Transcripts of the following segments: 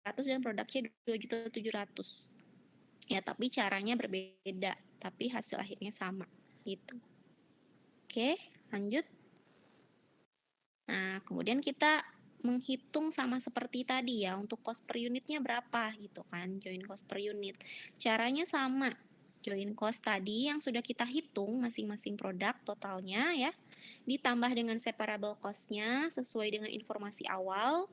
dan produk C 2.700.000. Ya, tapi caranya berbeda, tapi hasil akhirnya sama gitu. Oke, lanjut. Nah, kemudian kita menghitung sama seperti tadi ya, untuk cost per unitnya berapa gitu kan, join cost per unit. Caranya sama, join cost tadi yang sudah kita hitung masing-masing produk totalnya ya, ditambah dengan separable cost-nya sesuai dengan informasi awal,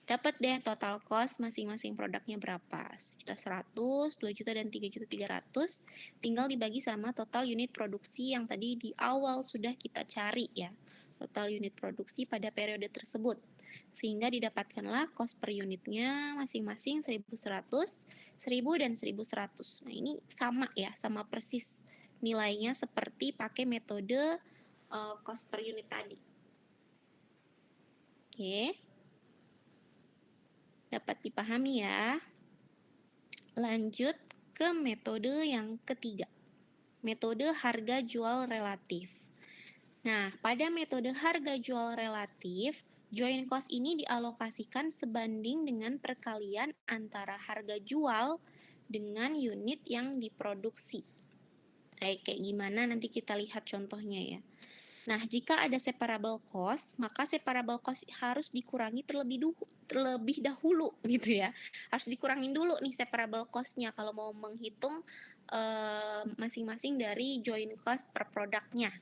dapat deh total cost masing-masing produknya berapa. 1.100.000, 2 juta, dan 3.300.000. Tinggal dibagi sama total unit produksi yang tadi di awal sudah kita cari ya. Total unit produksi pada periode tersebut. Sehingga didapatkanlah cost per unitnya masing-masing 1.100, 1.000, dan 1.100. Nah, ini sama ya, sama persis nilainya seperti pakai metode cost per unit tadi. Oke. Dapat dipahami ya. Lanjut ke metode yang ketiga. Metode harga jual relatif. Nah, pada metode harga jual relatif, join cost ini dialokasikan sebanding dengan perkalian antara harga jual dengan unit yang diproduksi. Kayak gimana nanti kita lihat contohnya ya. Nah, jika ada separable cost, maka separable cost harus dikurangi terlebih dahulu gitu ya. Harus dikurangin dulu nih separable cost-nya kalau mau menghitung masing-masing dari join cost per produknya.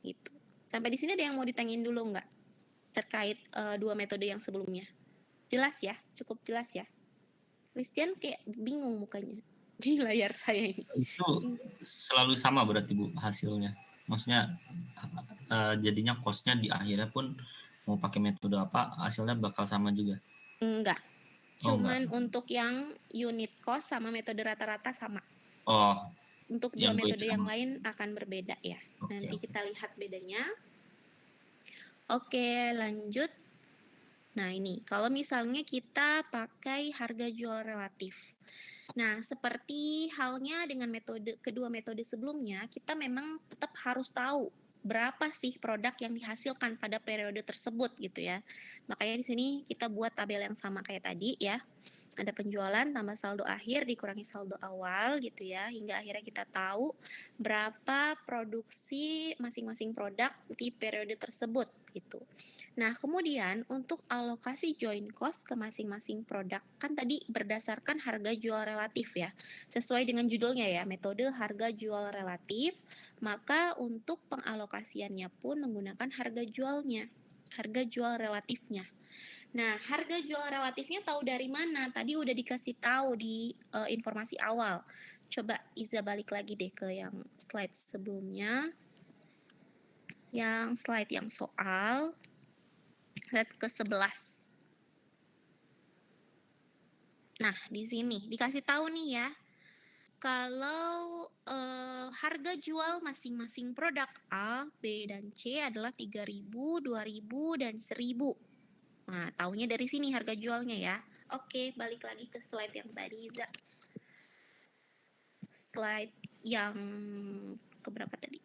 Gitu. Sampai di sini ada yang mau ditanyain dulu nggak? Terkait dua metode yang sebelumnya. Jelas ya? Cukup jelas ya? Christian kayak bingung mukanya di layar saya ini. Itu selalu sama berarti Bu hasilnya? Maksudnya jadinya cost-nya di akhirnya pun mau pakai metode apa, hasilnya bakal sama juga? Enggak. Oh, enggak. Cuman untuk yang unit cost sama metode rata-rata sama. Oh, Untuk dua yang gue itu metode yang sama. lain akan berbeda ya. Oke, Nanti oke. kita lihat bedanya. Oke, lanjut. Nah, ini kalau misalnya kita pakai harga jual relatif. Nah, seperti halnya dengan kedua metode sebelumnya, kita memang tetap harus tahu berapa sih produk yang dihasilkan pada periode tersebut gitu ya. Makanya di sini kita buat tabel yang sama kayak tadi ya. Ada penjualan tambah saldo akhir dikurangi saldo awal gitu ya, hingga akhirnya kita tahu berapa produksi masing-masing produk di periode tersebut gitu. Nah, kemudian untuk alokasi join cost ke masing-masing produk kan tadi berdasarkan harga jual relatif ya. Sesuai dengan judulnya ya, metode harga jual relatif, maka untuk pengalokasiannya pun menggunakan harga jualnya, harga jual relatifnya. Nah, harga jual relatifnya tahu dari mana? Tadi udah dikasih tahu di informasi awal. Coba Iza balik lagi deh ke yang slide sebelumnya. Yang slide yang soal. Lihat ke 11. Nah, di sini dikasih tahu nih ya. Kalau harga jual masing-masing produk A, B, dan C adalah 3.000, 2.000, dan 1.000. Nah, taunya dari sini harga jualnya ya. Oke, balik lagi ke slide yang tadi, Iza. Slide yang keberapa tadi?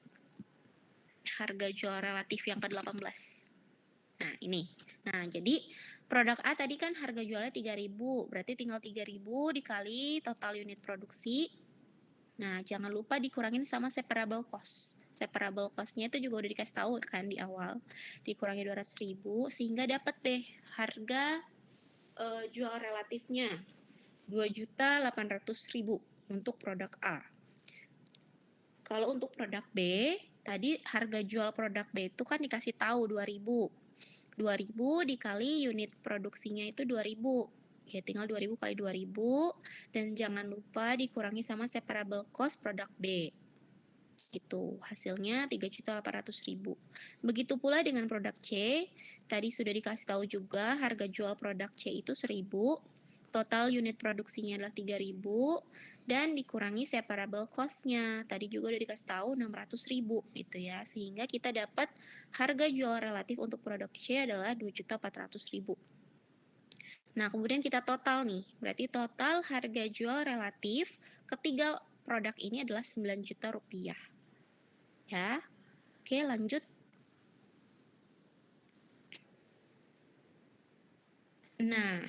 Harga jual relatif yang ke-18. Nah, ini. Nah, jadi produk A tadi kan harga jualnya 3.000, berarti tinggal 3.000 dikali total unit produksi. Nah, jangan lupa dikurangin sama separable cost. Separable cost-nya itu juga udah dikasih tahu kan di awal. Dikurangi 200.000 sehingga dapat deh harga jual relatifnya 2.800.000 untuk produk A. Kalau untuk produk B, tadi harga jual produk B itu kan dikasih tahu 2.000. 2.000 dikali unit produksinya itu 2.000. Ya tinggal 2.000 kali 2.000 dan jangan lupa dikurangi sama separable cost produk B. Itu hasilnya 3.800.000. Begitu pula dengan produk C, tadi sudah dikasih tahu juga harga jual produk C itu 1.000, total unit produksinya adalah 3.000 dan dikurangi separable cost-nya. Tadi juga udah dikasih tahu 600.000 gitu ya. Sehingga kita dapat harga jual relatif untuk produk C adalah 2.400.000. Nah, kemudian kita total nih. Berarti total harga jual relatif ketiga produk ini adalah 9 juta rupiah. Ya. Oke, lanjut. Nah,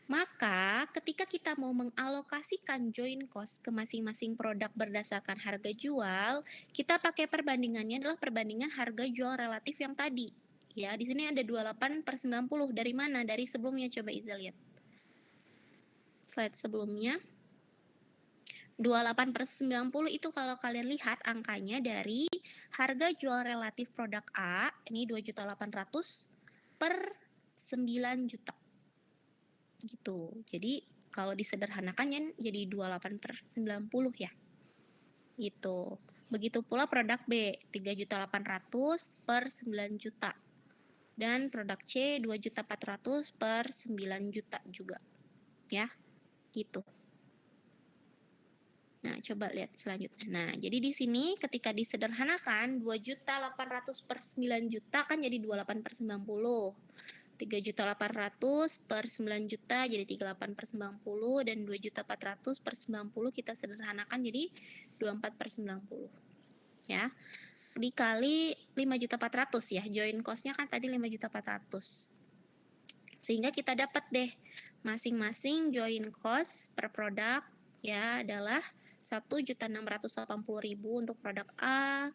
Maka ketika kita mau mengalokasikan join cost ke masing-masing produk berdasarkan harga jual, kita pakai perbandingannya adalah perbandingan harga jual relatif yang tadi. Ya, di sini ada 28/90. Dari mana? Dari sebelumnya, coba Iza lihat. Slide sebelumnya. 28/90 itu kalau kalian lihat angkanya dari harga jual relatif produk A, ini 2.800.000 per 9 juta. Gitu. Jadi kalau disederhanakan kan jadi 28/90 ya. Gitu. Begitu pula produk B, 3.800.000 per 9 juta. Dan produk C 2.400.000 per 9 juta juga. Ya. Gitu. Nah, coba lihat selanjutnya. Nah, jadi di sini ketika disederhanakan 2.800.000 per 9 juta kan jadi 28/90. 3.800.000 per 9 juta jadi 38/90 dan 2.400.000 per 90 kita sederhanakan jadi 24/90. Ya. Dikali 5.400.000 ya. Join cost-nya kan tadi 5.400.000. Sehingga kita dapat deh masing-masing join cost per produk ya adalah 1.680.000 untuk produk A,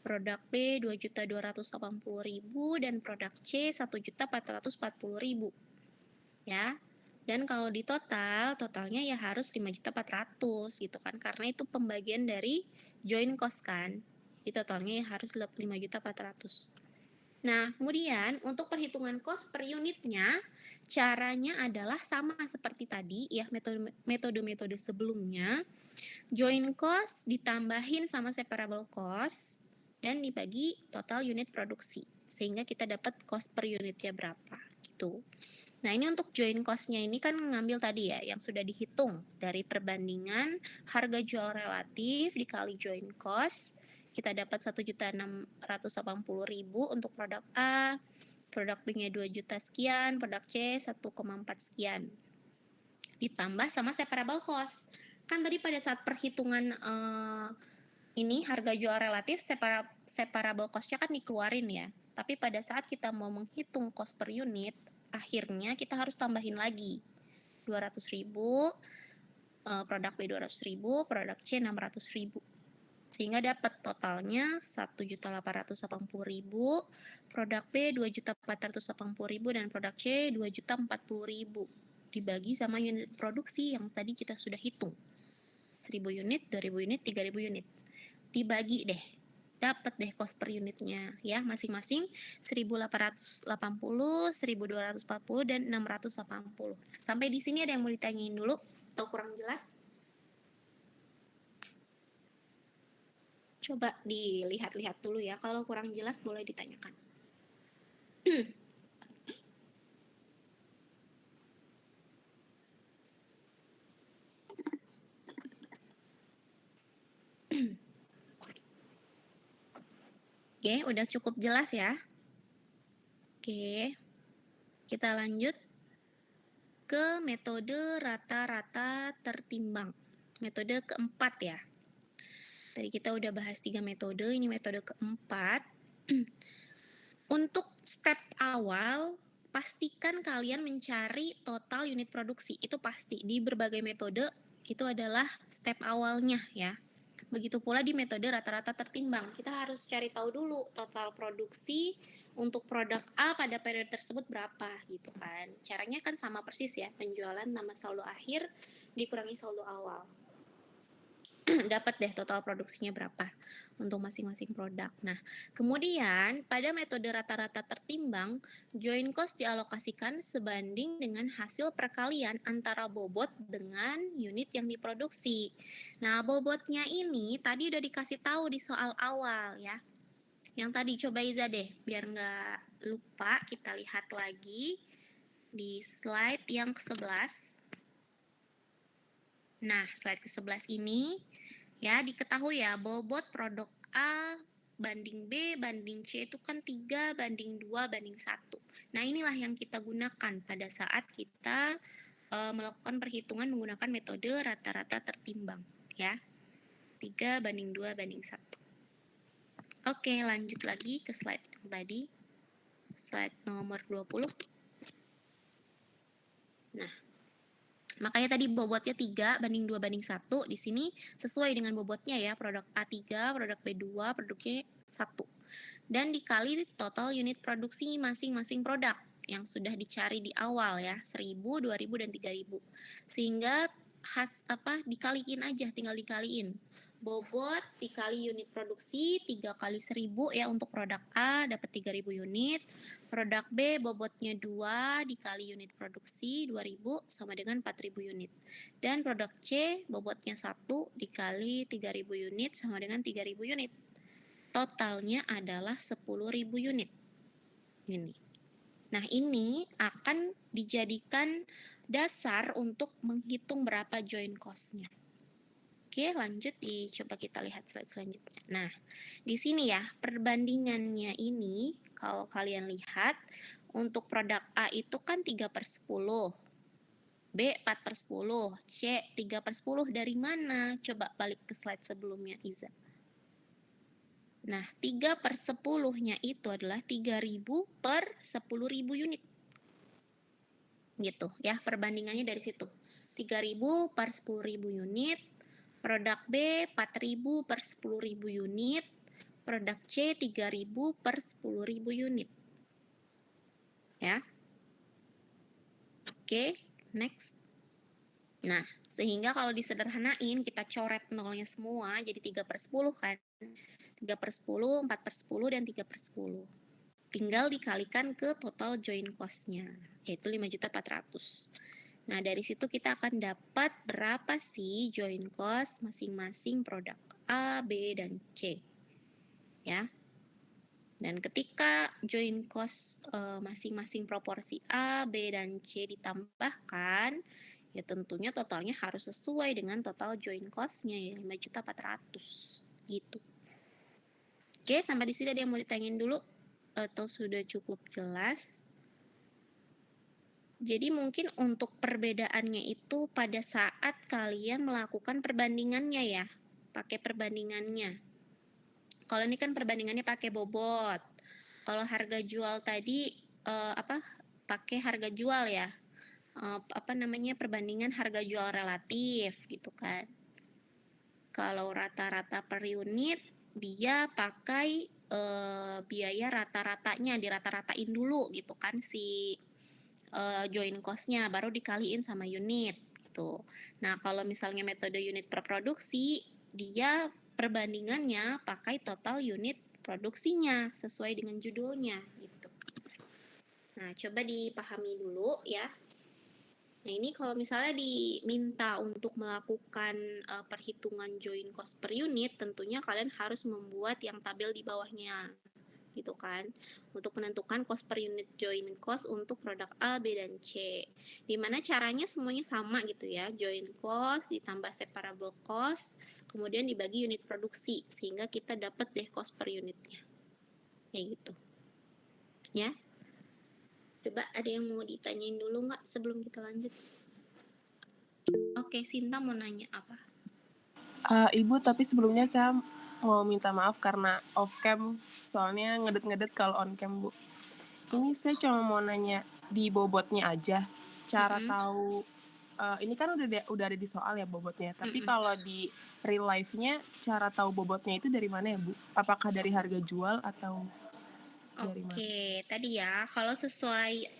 produk B 2.280.000 dan produk C 1.440.000 ya. Dan kalau di totalnya ya harus 5.400.000 gitu kan, karena itu pembagian dari join cost kan. Di totalnya ya harus 5.400.000. Nah, kemudian untuk perhitungan cost per unitnya, caranya adalah sama seperti tadi ya, metode-metode sebelumnya. Join cost ditambahin sama separable cost dan dibagi total unit produksi. Sehingga kita dapat cost per unitnya berapa gitu. Nah, ini untuk join cost-nya ini kan ngambil tadi ya, yang sudah dihitung dari perbandingan harga jual relatif dikali join cost. Kita dapat 1.680.000 untuk produk A, produk B-nya 2 juta sekian, produk C 1,4 sekian. Ditambah sama separable cost. Kan tadi pada saat perhitungan ini harga jual relatif separable cost-nya kan dikeluarin ya. Tapi pada saat kita mau menghitung cost per unit, akhirnya kita harus tambahin lagi 200.000, produk B 200.000, produk C 600.000. Sehingga dapat totalnya 1.880.000, produk B 2.480.000 dan produk C 2.040.000. Dibagi sama unit produksi yang tadi kita sudah hitung. 1.000 unit, 2.000 unit, 3.000 unit. Dibagi deh. Dapat deh cost per unitnya ya, masing-masing 1.880, 1.240 dan 680. Sampai di sini ada yang mau ditanyain dulu atau kurang jelas? Coba dilihat-lihat dulu ya, kalau kurang jelas boleh ditanyakan. Oke, udah cukup jelas ya. Oke, kita lanjut ke metode rata-rata tertimbang. Metode keempat ya. Tadi kita udah bahas 3 metode, ini metode keempat. Untuk step awal, pastikan kalian mencari total unit produksi. Itu pasti, di berbagai metode itu adalah step awalnya ya. Begitu pula di metode rata-rata tertimbang, kita harus cari tahu dulu total produksi untuk produk A pada periode tersebut berapa gitu kan. Caranya kan sama persis ya, penjualan tambah saldo akhir dikurangi saldo awal. Dapat deh total produksinya berapa untuk masing-masing produk. Nah, kemudian pada metode rata-rata tertimbang, join cost dialokasikan sebanding dengan hasil perkalian antara bobot dengan unit yang diproduksi. Nah, bobotnya ini tadi udah dikasih tahu di soal awal ya. Yang tadi coba Iza deh, biar nggak lupa kita lihat lagi di slide yang ke-11. Nah, slide ke-11 ini ya diketahui ya, bobot produk A banding B banding C itu kan 3:2:1. Nah, inilah yang kita gunakan pada saat kita melakukan perhitungan menggunakan metode rata-rata tertimbang ya. 3:2:1. Oke, lanjut lagi ke slide yang tadi. Slide nomor 20. Nah, Makanya tadi bobotnya 3:2:1. Di sini sesuai dengan bobotnya ya, produk A3, produk B2, produk C 1. Dan dikali total unit produksi masing-masing produk yang sudah dicari di awal ya, 1000, 2000, dan 3000. Sehingga dikaliin aja, tinggal dikaliin. Bobot dikali unit produksi 3 kali 1000 ya untuk produk A dapat 3000 unit. Produk B bobotnya 2 dikali unit produksi 2000 sama dengan 4000 unit. Dan produk C bobotnya 1 dikali 3000 unit sama dengan 3000 unit. Totalnya adalah 10.000 unit. Ini. Nah, ini akan dijadikan dasar untuk menghitung berapa joint cost-nya. Oke, lanjut coba kita lihat slide selanjutnya. Nah, di sini ya, perbandingannya ini, kalau kalian lihat, untuk produk A itu kan 3/10, B 4/10, C 3/10. Dari mana? Coba balik ke slide sebelumnya, Iza. Nah, 3/10-nya itu adalah 3.000 per 10.000 unit. Gitu ya, perbandingannya dari situ. 3.000 per 10.000 unit. Produk B 4.000 per 10.000 unit. Produk C 3.000 per 10.000 unit. Ya. Oke, next. Nah, sehingga kalau disederhanain, kita coret nolnya semua, jadi 3/10 kan. 3/10, 4/10, dan 3/10. Tinggal dikalikan ke total joint cost-nya, yaitu 5.400.000. Nah, dari situ kita akan dapat berapa sih joint cost masing-masing produk A, B, dan C. Ya. Dan ketika joint cost masing-masing proporsi A, B, dan C ditambahkan, ya tentunya totalnya harus sesuai dengan total joint cost-nya ya, 5.400.000 gitu. Oke, sampai di sini ada yang mau ditanyain dulu atau sudah cukup jelas? Jadi mungkin untuk perbedaannya itu pada saat kalian melakukan perbandingannya ya, pakai perbandingannya. Kalau ini kan perbandingannya pakai bobot. Kalau harga jual tadi pakai harga jual ya. Perbandingan harga jual relatif gitu kan. Kalau rata-rata per unit dia pakai biaya rata-ratanya, dirata-ratain dulu gitu kan si joint cost-nya, baru dikaliin sama unit gitu. Nah, kalau misalnya metode unit per produksi, dia perbandingannya pakai total unit produksinya sesuai dengan judulnya gitu. Nah, coba dipahami dulu ya. Nah, ini kalau misalnya diminta untuk melakukan perhitungan joint cost per unit, tentunya kalian harus membuat yang tabel di bawahnya gitu kan, untuk menentukan cost per unit joint cost untuk produk A, B, dan C. Dimana caranya semuanya sama gitu ya, joint cost ditambah separable cost, kemudian dibagi unit produksi, sehingga kita dapat deh cost per unitnya. Kayak gitu. Ya. Coba ada yang mau ditanyain dulu nggak sebelum kita lanjut? Oke, Sinta mau nanya apa? Ibu, tapi sebelumnya saya mau minta maaf karena off cam, soalnya ngedet-ngedet kalau on cam, Bu. Ini saya cuma mau nanya di bobotnya aja, cara tahu, ini kan udah ada di soal ya bobotnya, tapi kalau di real life-nya cara tahu bobotnya itu dari mana ya, Bu? Apakah dari harga jual atau dari mana? Oke, tadi ya, kalau sesuai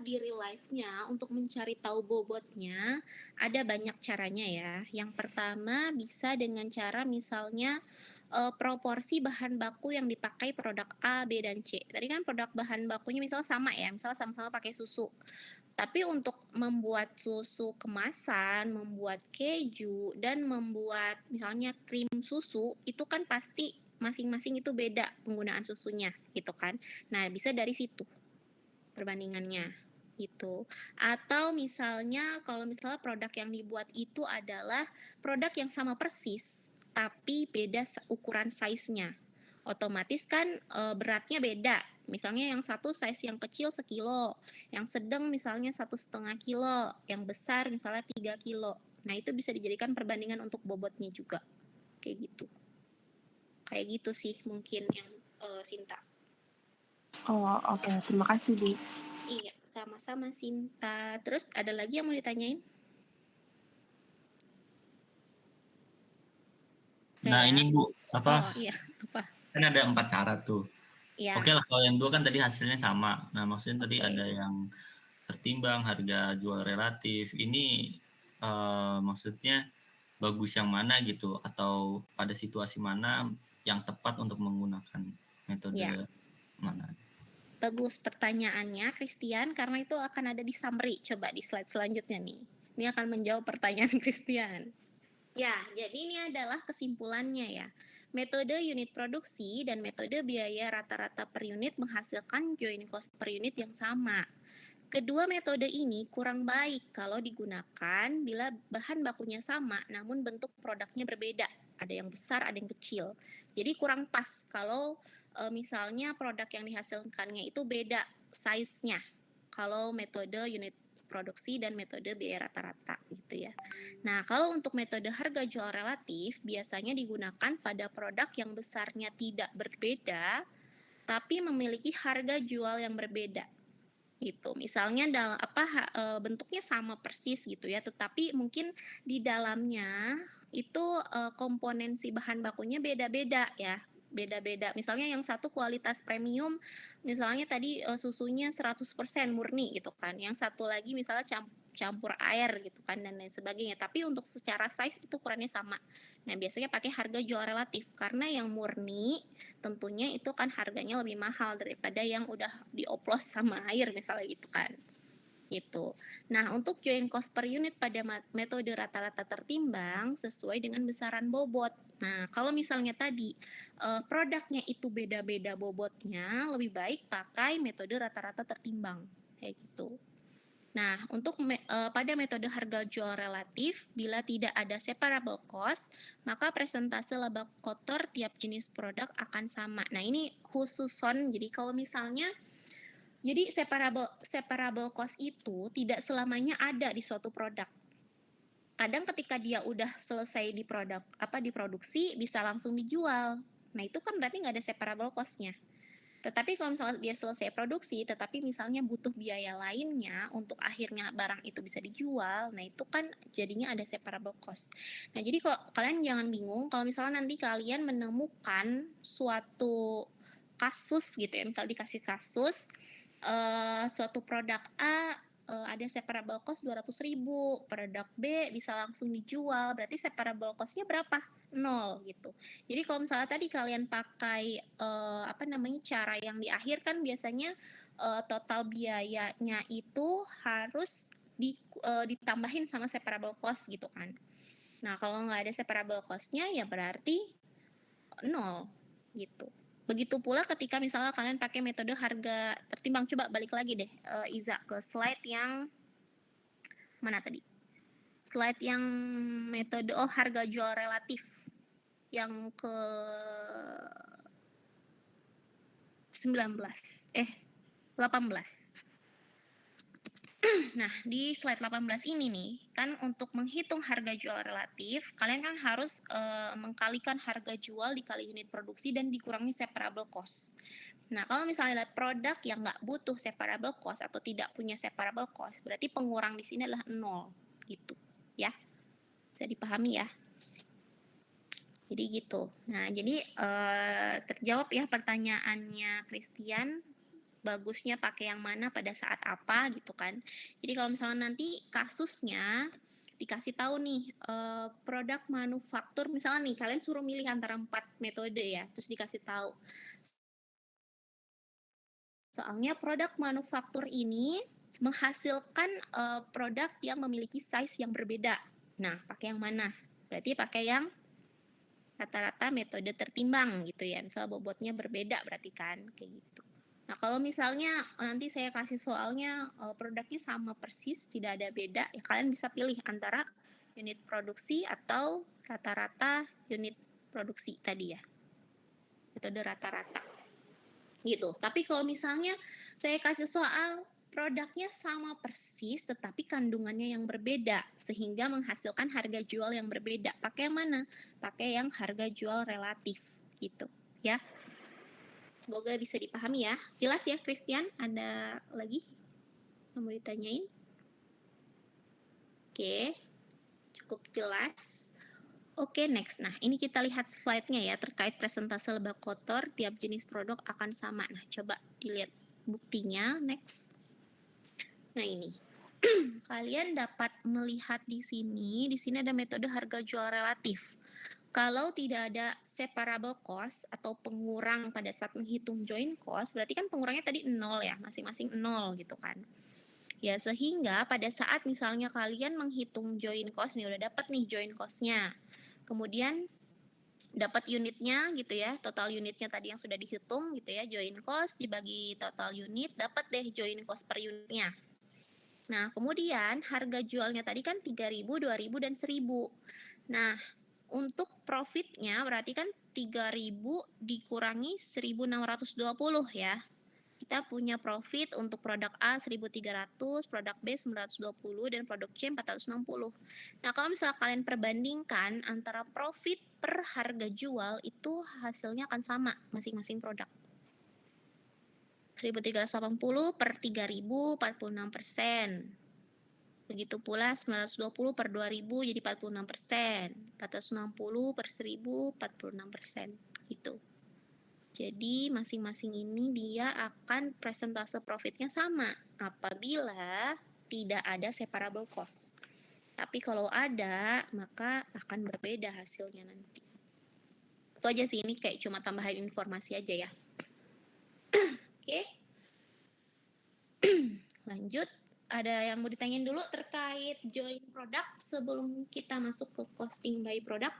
di real life-nya untuk mencari tahu bobotnya ada banyak caranya ya. Yang pertama bisa dengan cara misalnya proporsi bahan baku yang dipakai produk A, B, dan C. Tadi kan produk bahan bakunya misalnya sama ya, misalnya sama-sama pakai susu. Tapi untuk membuat susu kemasan, membuat keju, dan membuat misalnya krim susu, itu kan pasti masing-masing itu beda penggunaan susunya gitu kan. Nah, bisa dari situ perbandingannya gitu. Atau misalnya kalau misalnya produk yang dibuat itu adalah produk yang sama persis tapi beda ukuran size-nya. Otomatis kan beratnya beda. Misalnya yang satu size yang kecil 1 kilo, yang sedang misalnya 1,5 kilo, yang besar misalnya 3 kilo. Nah, itu bisa dijadikan perbandingan untuk bobotnya juga. Kayak gitu. Kayak gitu sih mungkin yang Sinta. Oh, oke. Terima kasih, Bu. Iya, sama-sama Sinta. Terus ada lagi yang mau ditanyain? Nah, ya. ini Bu, Oh iya, apa? kan ada 4 cara tuh. Ya, Oke lah kalau yang 2 kan tadi hasilnya sama. Nah, maksudnya tadi oke. ada yang tertimbang, harga jual relatif. Ini maksudnya bagus yang mana gitu atau pada situasi mana yang tepat untuk menggunakan Ya, metode mana? bagus pertanyaannya, Christian, karena itu akan ada di summary. Coba di slide selanjutnya nih. Ini akan menjawab pertanyaan Christian. Ya, jadi ini adalah kesimpulannya ya. Metode unit produksi dan metode biaya rata-rata per unit menghasilkan joint cost per unit yang sama. Kedua metode ini kurang baik kalau digunakan bila bahan bakunya sama namun bentuk produknya berbeda. Ada yang besar, ada yang kecil. Jadi kurang pas kalau misalnya produk yang dihasilkannya itu beda size-nya. Kalau metode unit produksi dan metode biaya rata-rata gitu ya. Nah, kalau untuk metode harga jual relatif biasanya digunakan pada produk yang besarnya tidak berbeda tapi memiliki harga jual yang berbeda gitu. Misalnya bentuknya sama persis gitu ya, tetapi mungkin di dalamnya itu komponen si bahan bakunya beda-beda ya. Beda-beda. Misalnya yang satu kualitas premium, misalnya tadi susunya 100% murni gitu kan. Yang satu lagi misalnya campur air gitu kan dan lain sebagainya. Tapi untuk secara size itu ukurannya sama. Nah, biasanya pakai harga jual relatif karena yang murni tentunya itu kan harganya lebih mahal daripada yang udah dioplos sama air misalnya gitu kan. Gitu. Nah, untuk joint cost per unit pada metode rata-rata tertimbang sesuai dengan besaran bobot. Nah, kalau misalnya tadi produknya itu beda-beda bobotnya, lebih baik pakai metode rata-rata tertimbang kayak gitu. Nah, untuk pada metode harga jual relatif, bila tidak ada separable cost, maka presentase laba kotor tiap jenis produk akan sama. Nah, ini khusus Son. Jadi kalau misalnya separable cost itu tidak selamanya ada di suatu produk. Kadang ketika dia udah selesai diproduksi bisa langsung dijual. Nah, itu kan berarti nggak ada separable cost-nya. Tetapi kalau misalnya dia selesai produksi, tetapi misalnya butuh biaya lainnya untuk akhirnya barang itu bisa dijual, nah itu kan jadinya ada separable cost. Nah, jadi kalau kalian jangan bingung kalau misalnya nanti kalian menemukan suatu kasus gitu ya, misal dikasih kasus suatu produk A ada separable cost 200.000, produk B bisa langsung dijual, berarti separable cost-nya berapa? 0 gitu. Jadi kalau misalnya tadi kalian pakai cara yang di akhir kan biasanya total biayanya itu harus ditambahin sama separable cost gitu kan. Nah, kalau nggak ada separable cost-nya ya berarti 0 gitu. Begitu pula ketika misalnya kalian pakai metode harga tertimbang. Coba balik lagi deh Iza ke slide yang mana tadi? Slide yang metode harga jual relatif yang ke 18. Nah, di slide 18 ini nih, kan untuk menghitung harga jual relatif, kalian kan harus mengkalikan harga jual dikali unit produksi dan dikurangi separable cost. Nah, kalau misalnya ada produk yang nggak butuh separable cost atau tidak punya separable cost, berarti pengurang di sini adalah 0 gitu, ya. Bisa dipahami ya. Jadi gitu. Nah, jadi terjawab ya pertanyaannya Christian, bagusnya pakai yang mana pada saat apa gitu kan. Jadi kalau misalnya nanti kasusnya dikasih tahu nih produk manufaktur, misalnya nih kalian suruh milih antara 4 metode ya, terus dikasih tahu. Soalnya produk manufaktur ini menghasilkan produk yang memiliki size yang berbeda. Nah, pakai yang mana? Berarti pakai yang rata-rata metode tertimbang gitu ya. Misalnya bobotnya berbeda berarti kan kayak gitu. Nah, kalau misalnya nanti saya kasih soalnya produknya sama persis, tidak ada beda, ya kalian bisa pilih antara unit produksi atau rata-rata unit produksi tadi ya. Metode rata-rata. Gitu. Tapi kalau misalnya saya kasih soal produknya sama persis tetapi kandungannya yang berbeda sehingga menghasilkan harga jual yang berbeda. Pakai yang mana? Pakai yang harga jual relatif gitu, ya. Semoga bisa dipahami ya. Jelas ya, Christian? Ada lagi yang mau ditanyain? Oke, cukup jelas. Oke, next. Nah, ini kita lihat slide-nya ya, terkait presentase lebah kotor, tiap jenis produk akan sama. Nah, coba dilihat buktinya, next. Nah, ini. Kalian dapat melihat di sini ada metode harga jual relatif. Kalau tidak ada separable cost atau pengurang pada saat menghitung joint cost, berarti kan pengurangnya tadi 0 ya, masing-masing 0 gitu kan. Ya, sehingga pada saat misalnya kalian menghitung joint cost nih, udah dapat nih joint cost-nya. Kemudian dapat unitnya gitu ya, total unitnya tadi yang sudah dihitung gitu ya, joint cost dibagi total unit, dapat deh joint cost per unitnya. Nah, kemudian harga jualnya tadi kan 3.000, 2.000, dan 1.000. Nah, untuk profitnya berarti kan 3.000 dikurangi 1.620 ya. Kita punya profit untuk produk A 1.300, produk B 920, dan produk C 460. Nah, kalau misalnya kalian perbandingkan antara profit per harga jual, itu hasilnya akan sama masing-masing produk. 1.380 per 3.000, 46%. Begitu pula 920 per 2.000 jadi 46%. 460 per 1.000, 46%. Gitu. Jadi masing-masing ini dia akan presentase profitnya sama apabila tidak ada separable cost. Tapi kalau ada, maka akan berbeda hasilnya nanti. Itu aja sih, ini kayak cuma tambahan informasi aja ya. Oke. Lanjut. Ada yang mau ditanyain dulu terkait joint product sebelum kita masuk ke costing by product?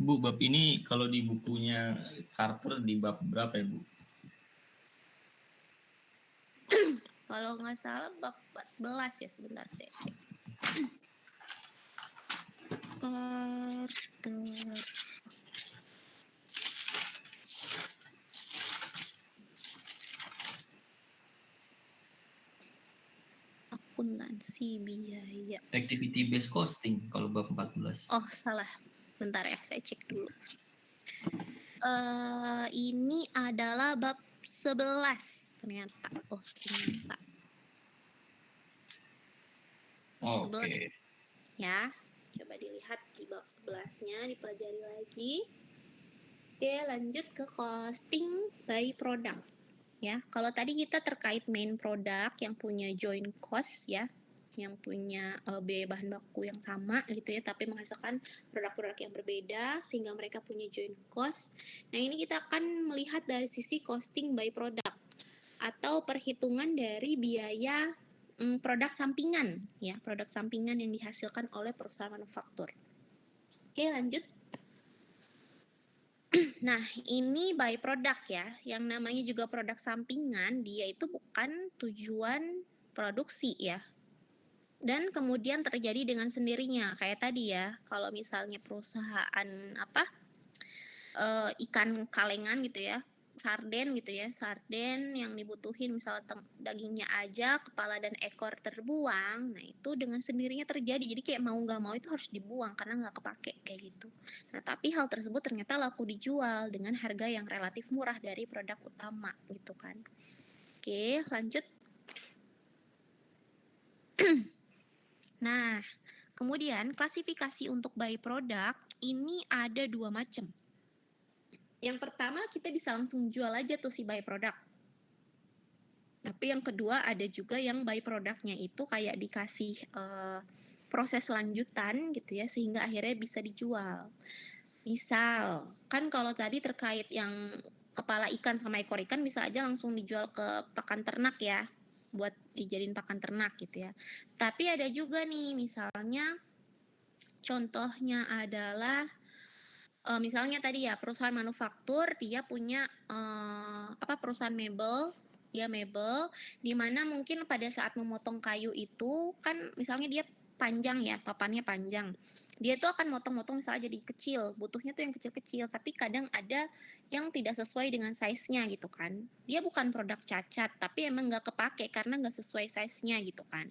Bu, bab ini kalau di bukunya Carper di bab berapa ya, Bu? Kalau nggak salah bab 14 ya, sebentar saya cek. Carter. Akuntansi biaya. Activity based costing kalau bab 14. Oh, salah. Bentar ya, saya cek dulu. Ini adalah bab 11 ternyata. Oh, ternyata. Oh, Bab oke. 11. Ya, coba dilihat di bab 11-nya, dipelajari lagi. Oke, lanjut ke costing by product. Ya, kalau tadi kita terkait main product yang punya joint cost ya, yang punya biaya bahan baku yang sama gitu ya, tapi menghasilkan produk-produk yang berbeda sehingga mereka punya joint cost. Nah, ini kita akan melihat dari sisi costing by product atau perhitungan dari biaya produk sampingan ya, produk sampingan yang dihasilkan oleh perusahaan manufaktur. Oke, lanjut. Nah, ini by product ya. Yang namanya juga produk sampingan, dia itu bukan tujuan produksi ya. Dan kemudian terjadi dengan sendirinya. Kayak tadi ya, kalau misalnya perusahaan ikan kalengan gitu ya, sarden gitu ya, sarden yang dibutuhin misalnya dagingnya aja, kepala dan ekor terbuang, nah itu dengan sendirinya terjadi. Jadi kayak mau nggak mau itu harus dibuang karena nggak kepake kayak gitu. Nah, tapi hal tersebut ternyata laku dijual dengan harga yang relatif murah dari produk utama gitu kan. Oke, lanjut. Nah, kemudian klasifikasi untuk by product ini ada 2 macam. Yang pertama kita bisa langsung jual aja tuh si by product. Tapi yang kedua ada juga yang by productnya itu kayak dikasih proses lanjutan gitu ya sehingga akhirnya bisa dijual. Misal, kan kalau tadi terkait yang kepala ikan sama ekor ikan bisa aja langsung dijual ke pakan ternak ya, buat dijadiin pakan ternak gitu ya. Tapi ada juga nih misalnya contohnya adalah misalnya tadi ya perusahaan manufaktur dia punya perusahaan mebel, dia mebel di mana mungkin pada saat memotong kayu itu kan misalnya dia panjang ya, papannya panjang. Dia tuh akan motong-motong misalnya jadi kecil, butuhnya tuh yang kecil-kecil, tapi kadang ada yang tidak sesuai dengan size-nya gitu kan. Dia bukan produk cacat, tapi emang nggak kepake karena nggak sesuai size-nya gitu kan.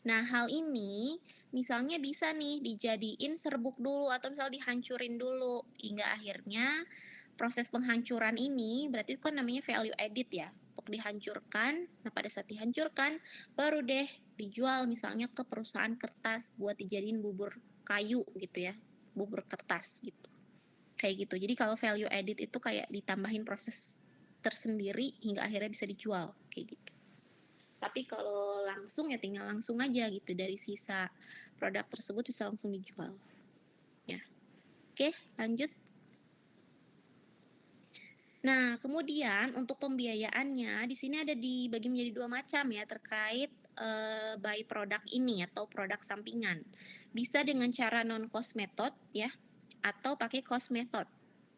Nah, hal ini misalnya bisa nih dijadiin serbuk dulu atau misalnya dihancurin dulu hingga akhirnya proses penghancuran ini berarti itu kan namanya value edit ya, untuk dihancurkan. Nah, pada saat dihancurkan baru deh dijual misalnya ke perusahaan kertas buat dijadiin bubur kayu gitu ya, bubur kertas gitu. Kayak gitu. Jadi kalau value added itu kayak ditambahin proses tersendiri hingga akhirnya bisa dijual kayak gitu. Tapi kalau langsung ya tinggal langsung aja gitu, dari sisa produk tersebut bisa langsung dijual. Ya. Oke, lanjut. Nah, kemudian untuk pembiayaannya di sini ada dibagi menjadi 2 macam ya terkait by product ini atau produk sampingan. Bisa dengan cara non cost method ya atau pakai cost method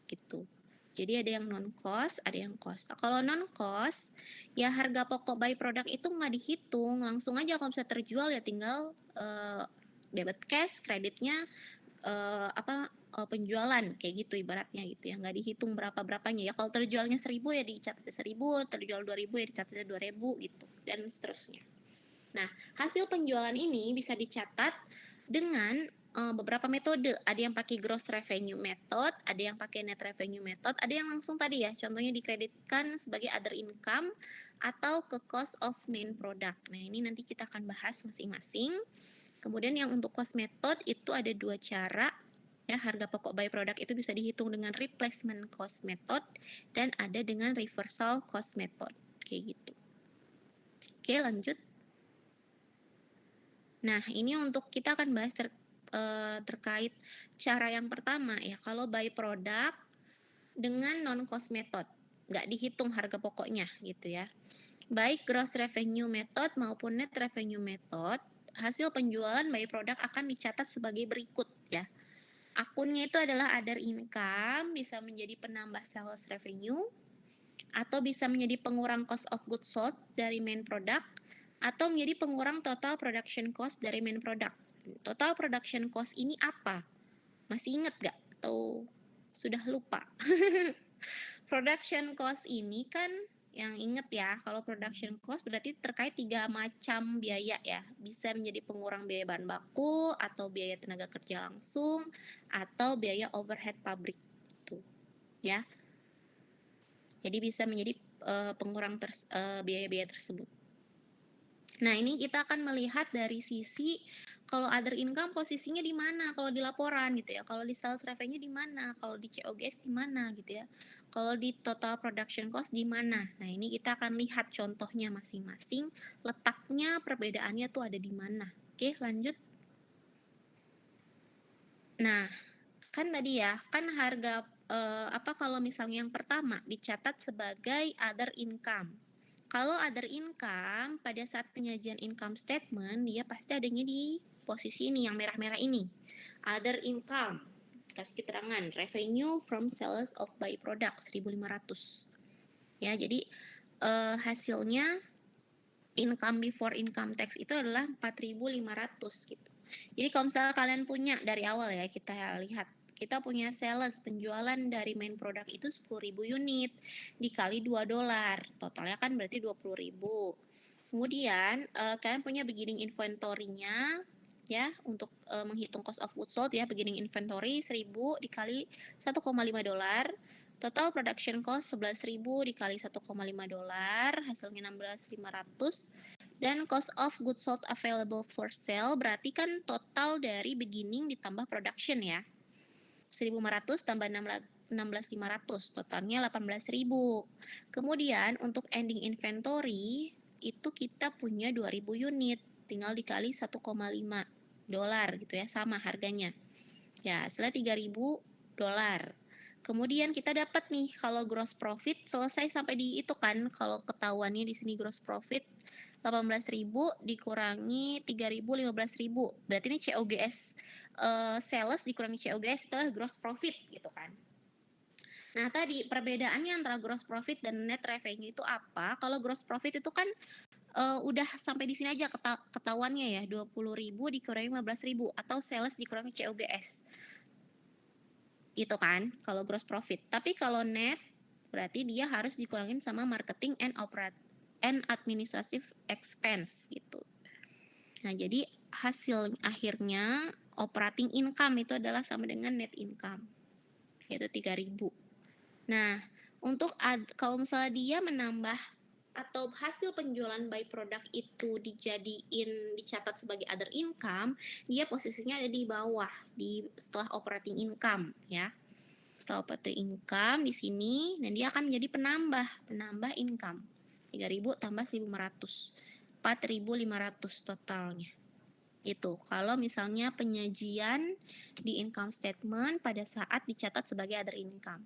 gitu. Jadi ada yang non cost, ada yang cost. Nah, kalau non cost ya harga pokok by product itu nggak dihitung, langsung aja kalau bisa terjual ya tinggal debit cash, kreditnya penjualan kayak gitu ibaratnya gitu ya, nggak dihitung berapa-berapanya ya. Kalau terjualnya 1.000 ya dicatatnya 1.000, terjual 2.000 ya dicatatnya 2.000 gitu dan seterusnya. Nah, hasil penjualan ini bisa dicatat dengan beberapa metode. Ada yang pakai gross revenue method, ada yang pakai net revenue method, ada yang langsung tadi ya, contohnya dikreditkan sebagai other income atau ke cost of main product. Nah, ini nanti kita akan bahas masing-masing. Kemudian yang untuk cost method itu ada 2 cara. Ya, harga pokok by product itu bisa dihitung dengan replacement cost method dan ada dengan reversal cost method. Kayak gitu. Oke, lanjut. Nah, ini untuk kita akan bahas terkait cara yang pertama ya, kalau by product dengan non cost method, nggak dihitung harga pokoknya gitu ya. Baik gross revenue method maupun net revenue method, hasil penjualan by product akan dicatat sebagai berikut ya. Akunnya itu adalah other income, bisa menjadi penambah sales revenue, atau bisa menjadi pengurang cost of goods sold dari main product, atau menjadi pengurang total production cost dari main product. Total production cost ini apa? Masih ingat gak? Atau sudah lupa? Production cost ini kan yang inget ya, kalau production cost berarti terkait 3 macam biaya ya. Bisa menjadi pengurang biaya bahan baku, atau biaya tenaga kerja langsung, atau biaya overhead pabrik. Gitu. Ya. Jadi bisa menjadi pengurang biaya-biaya tersebut. Nah, ini kita akan melihat dari sisi kalau other income posisinya di mana kalau di laporan gitu ya. Kalau di sales revenue di mana, kalau di COGS di mana gitu ya. Kalau di total production cost di mana. Nah, ini kita akan lihat contohnya masing-masing, letaknya perbedaannya tuh ada di mana. Oke, lanjut. Nah, kan tadi ya, kan harga kalau misalnya yang pertama dicatat sebagai other income. Kalau other income, pada saat penyajian income statement, dia pasti adanya di posisi ini, yang merah-merah ini. Other income, kasih keterangan, revenue from sales of byproduct, 1.500. Ya, jadi hasilnya income before income tax itu adalah 4.500 gitu. Jadi kalau misalnya kalian punya dari awal ya, kita lihat. Kita punya sales penjualan dari main product itu 10.000 unit dikali $2. Totalnya kan berarti 20.000. Kemudian kalian punya beginning inventory-nya ya untuk menghitung cost of goods sold ya, beginning inventory 1.000 dikali $1,5. Total production cost 11.000 dikali $1,5, hasilnya 16.500. Dan cost of goods sold available for sale berarti kan total dari beginning ditambah production ya. 1.500 tambah 16.500, totalnya 18.000. Kemudian untuk ending inventory itu kita punya 2.000 unit, tinggal dikali $1,5 gitu ya, sama harganya. Ya, hasilnya $3.000. Kemudian kita dapat nih kalau gross profit selesai sampai di itu kan, kalau ketahuannya di sini gross profit 18.000 dikurangi 3.000 15.000. Berarti ini COGS sales dikurangi COGS itu gross profit gitu kan. Nah, tadi perbedaannya antara gross profit dan net revenue itu apa? Kalau gross profit itu kan udah sampai di sini aja ketahuannya ya, 20.000 dikurangi 15.000 atau sales dikurangi COGS. Itu kan kalau gross profit. Tapi kalau net berarti dia harus dikurangin sama marketing and administrative expense gitu. Nah, jadi hasil akhirnya operating income itu adalah sama dengan net income, yaitu 3.000. Nah, untuk kalau misalnya dia menambah atau hasil penjualan by product itu dicatat sebagai other income, dia posisinya ada di bawah setelah operating income ya. Setelah operating income di sini, dan dia akan menjadi penambah income. 3.000 tambah 1.500. 4.500 totalnya. Itu kalau misalnya penyajian di income statement pada saat dicatat sebagai other income.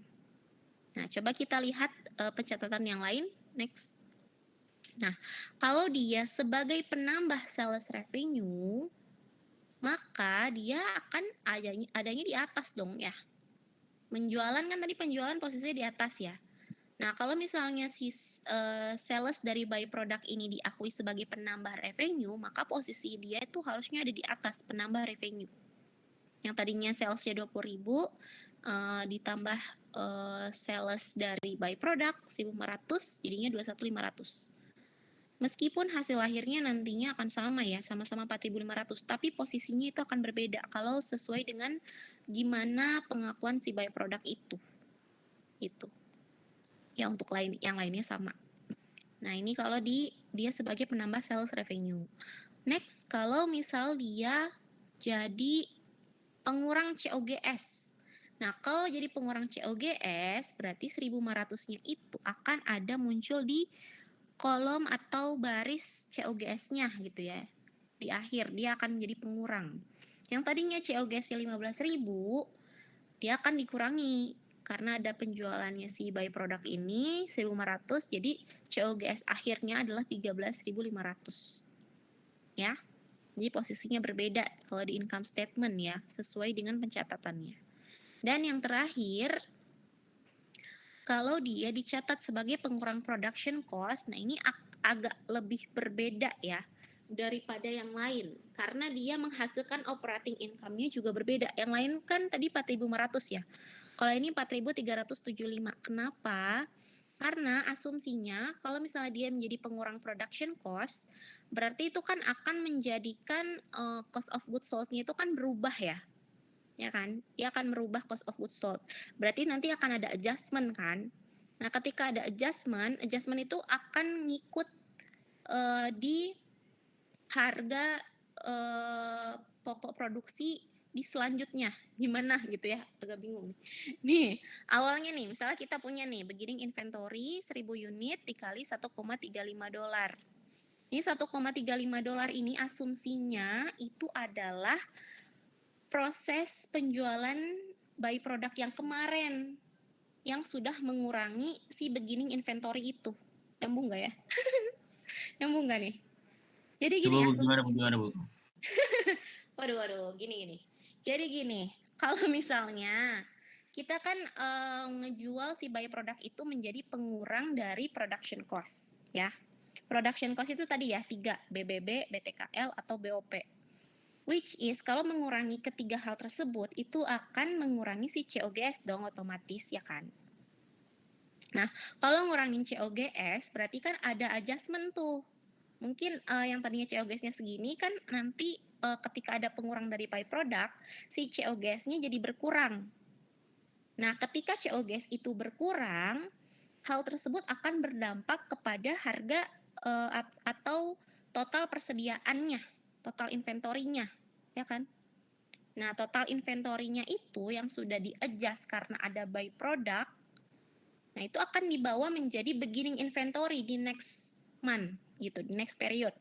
Nah, coba kita lihat pencatatan yang lain. Next. Nah, kalau dia sebagai penambah sales revenue, maka dia akan adanya di atas dong ya. Penjualan kan tadi penjualan posisinya di atas ya. Nah, kalau misalnya si sales dari by product ini diakui sebagai penambah revenue, maka posisi dia itu harusnya ada di atas penambah revenue. Yang tadinya salesnya 20.000 ditambah sales dari by product 1.500 jadinya 21.500. Meskipun hasil akhirnya nantinya akan sama ya, sama-sama 4.500, tapi posisinya itu akan berbeda kalau sesuai dengan gimana pengakuan si by product itu. Itu. Ya untuk yang lainnya sama. Nah, ini kalau dia sebagai penambah sales revenue. Next, kalau misal dia jadi pengurang COGS. Nah, kalau jadi pengurang COGS, berarti 1.500-nya itu akan ada muncul di kolom atau baris COGS-nya gitu ya. Di akhir, dia akan menjadi pengurang. Yang tadinya COGS-nya 15.000, dia akan dikurangi. Karena ada penjualannya si by product ini 1.500, jadi COGS akhirnya adalah 13.500. Ya. Jadi posisinya berbeda kalau di income statement ya, sesuai dengan pencatatannya. Dan yang terakhir, kalau dia dicatat sebagai pengurang production cost, nah ini agak lebih berbeda ya daripada yang lain. Karena dia menghasilkan operating income-nya juga berbeda. Yang lain kan tadi 4.500 ya. Kalau ini 4.375. Kenapa? Karena asumsinya kalau misalnya dia menjadi pengurang production cost, berarti itu kan akan menjadikan cost of goods sold-nya itu kan berubah ya. Ya kan? Dia akan merubah cost of goods sold. Berarti nanti akan ada adjustment kan? Nah, ketika ada adjustment itu akan ngikut di harga pokok produksi di selanjutnya. Gimana gitu ya? Agak bingung. Nih, awalnya nih, misalnya kita punya nih beginning inventory 1.000 unit dikali $1,35. Ini $1,35 ini asumsinya itu adalah proses penjualan by product yang kemarin yang sudah mengurangi si beginning inventory itu. Nyambung nggak ya? Nyambung nggak nih? Jadi gini ya. Gimana Bu? Waduh, gini. Jadi gini, kalau misalnya kita kan ngejual si by product itu menjadi pengurang dari production cost, ya. Production cost itu tadi ya 3, BBB, BTKL, atau BOP. Which is kalau mengurangi ketiga hal tersebut itu akan mengurangi si COGS dong otomatis ya kan. Nah, kalau ngurangin COGS berarti kan ada adjustment tuh. Mungkin yang tadinya COGS-nya segini kan nanti ketika ada pengurang dari by product, si COGS-nya jadi berkurang. Nah, ketika COGS itu berkurang, hal tersebut akan berdampak kepada harga atau total persediaannya, total inventory-nya, ya kan? Nah, total inventory-nya itu yang sudah di-adjust karena ada by product, nah itu akan dibawa menjadi beginning inventory di next month, gitu, di next period.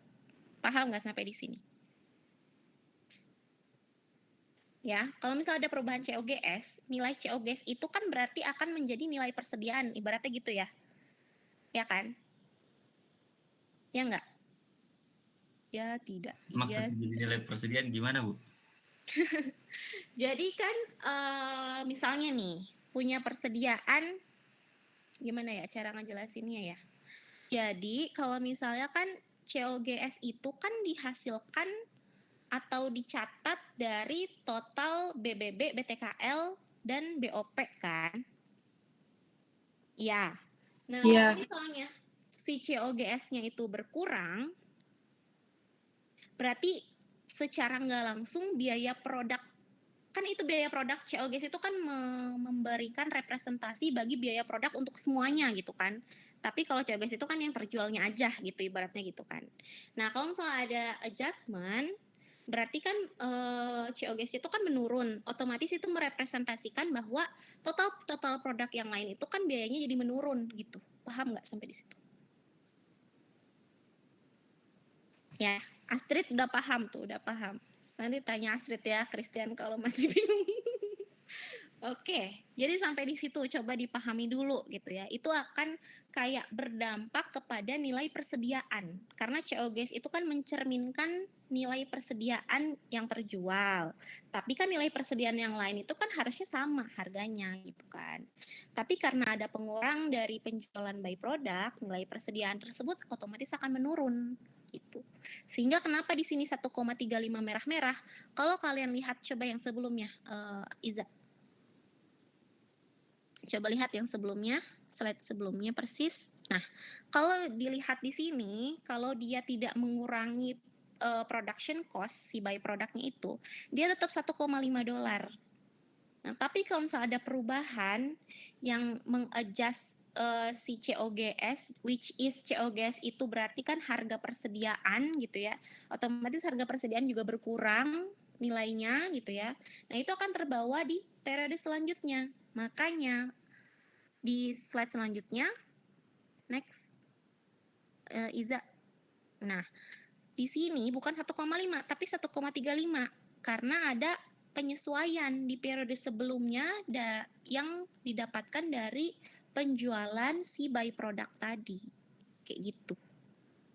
Paham nggak sampai di sini? Ya, kalau misalnya ada perubahan COGS, nilai COGS itu kan berarti akan menjadi nilai persediaan, ibaratnya gitu ya. Ya kan? Ya nggak? Ya tidak. Maksudnya Ya, jadi nilai persediaan gimana Bu? jadi kan misalnya nih, punya persediaan, gimana ya cara ngejelasinnya ya? Jadi kalau misalnya kan COGS itu kan dihasilkan atau dicatat dari total BBB, BTKL, dan BOP kan? Ya. Nah, kalau misalnya si COGS-nya itu berkurang, berarti secara nggak langsung biaya produk, kan itu biaya produk COGS itu kan memberikan representasi bagi biaya produk untuk semuanya gitu kan. Tapi kalau COGS itu kan yang terjualnya aja gitu ibaratnya gitu kan. Nah, kalau misalnya ada adjustment, berarti kan COGS itu kan menurun. Otomatis itu merepresentasikan bahwa total produk yang lain itu kan biayanya jadi menurun gitu. Paham nggak sampai di situ? Ya, Astrid udah paham tuh, udah paham. Nanti tanya Astrid ya, Christian kalau masih bingung. Oke, jadi sampai di situ coba dipahami dulu gitu ya. Itu akan kayak berdampak kepada nilai persediaan. Karena COGS itu kan mencerminkan nilai persediaan yang terjual. Tapi kan nilai persediaan yang lain itu kan harusnya sama harganya gitu kan. Tapi karena ada pengurang dari penjualan by product, nilai persediaan tersebut otomatis akan menurun gitu. Sehingga kenapa di sini 1,35 merah-merah? Kalau kalian lihat coba yang sebelumnya, Iza. Coba lihat yang sebelumnya, slide sebelumnya persis. Nah, kalau dilihat di sini, kalau dia tidak mengurangi production cost si by produknya itu, dia tetap $1,5. Nah, tapi kalau misalnya ada perubahan yang mengadjust si COGS, which is COGS itu berarti kan harga persediaan gitu ya, otomatis harga persediaan juga berkurang nilainya gitu ya. Nah, itu akan terbawa di periode selanjutnya. Makanya di slide selanjutnya, next, Iza. Nah, di sini bukan 1,5 tapi 1,35 karena ada penyesuaian di periode sebelumnya yang didapatkan dari penjualan si by product tadi. Kayak gitu.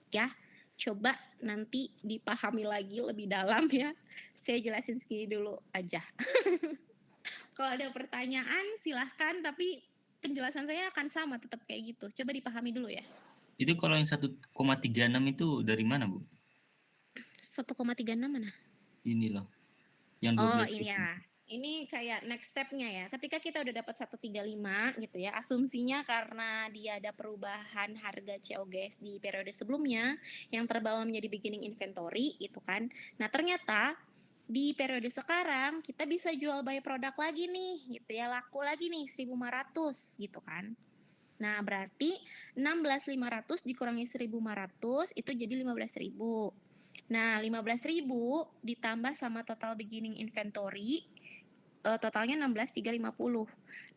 Ya, coba nanti dipahami lagi lebih dalam ya. Saya jelasin segini dulu aja. Kalau ada pertanyaan silahkan, tapi penjelasan saya akan sama tetap kayak gitu. Coba dipahami dulu ya. Itu kalau yang 1,36 itu dari mana, Bu? 1,36 mana? Ini loh. Yang 12 Oh, itu. ini ya. Ini kayak next step-nya ya. Ketika kita udah dapat 135 gitu ya, asumsinya karena dia ada perubahan harga COGS di periode sebelumnya yang terbawa menjadi beginning inventory gitu kan. Nah, ternyata di periode sekarang kita bisa jual by produk lagi nih gitu ya, laku lagi nih 1.500 gitu kan. Nah, berarti 16.500 dikurangi 1.500 itu jadi 15.000. Nah, 15.000 ditambah sama total beginning inventory, totalnya 16.350.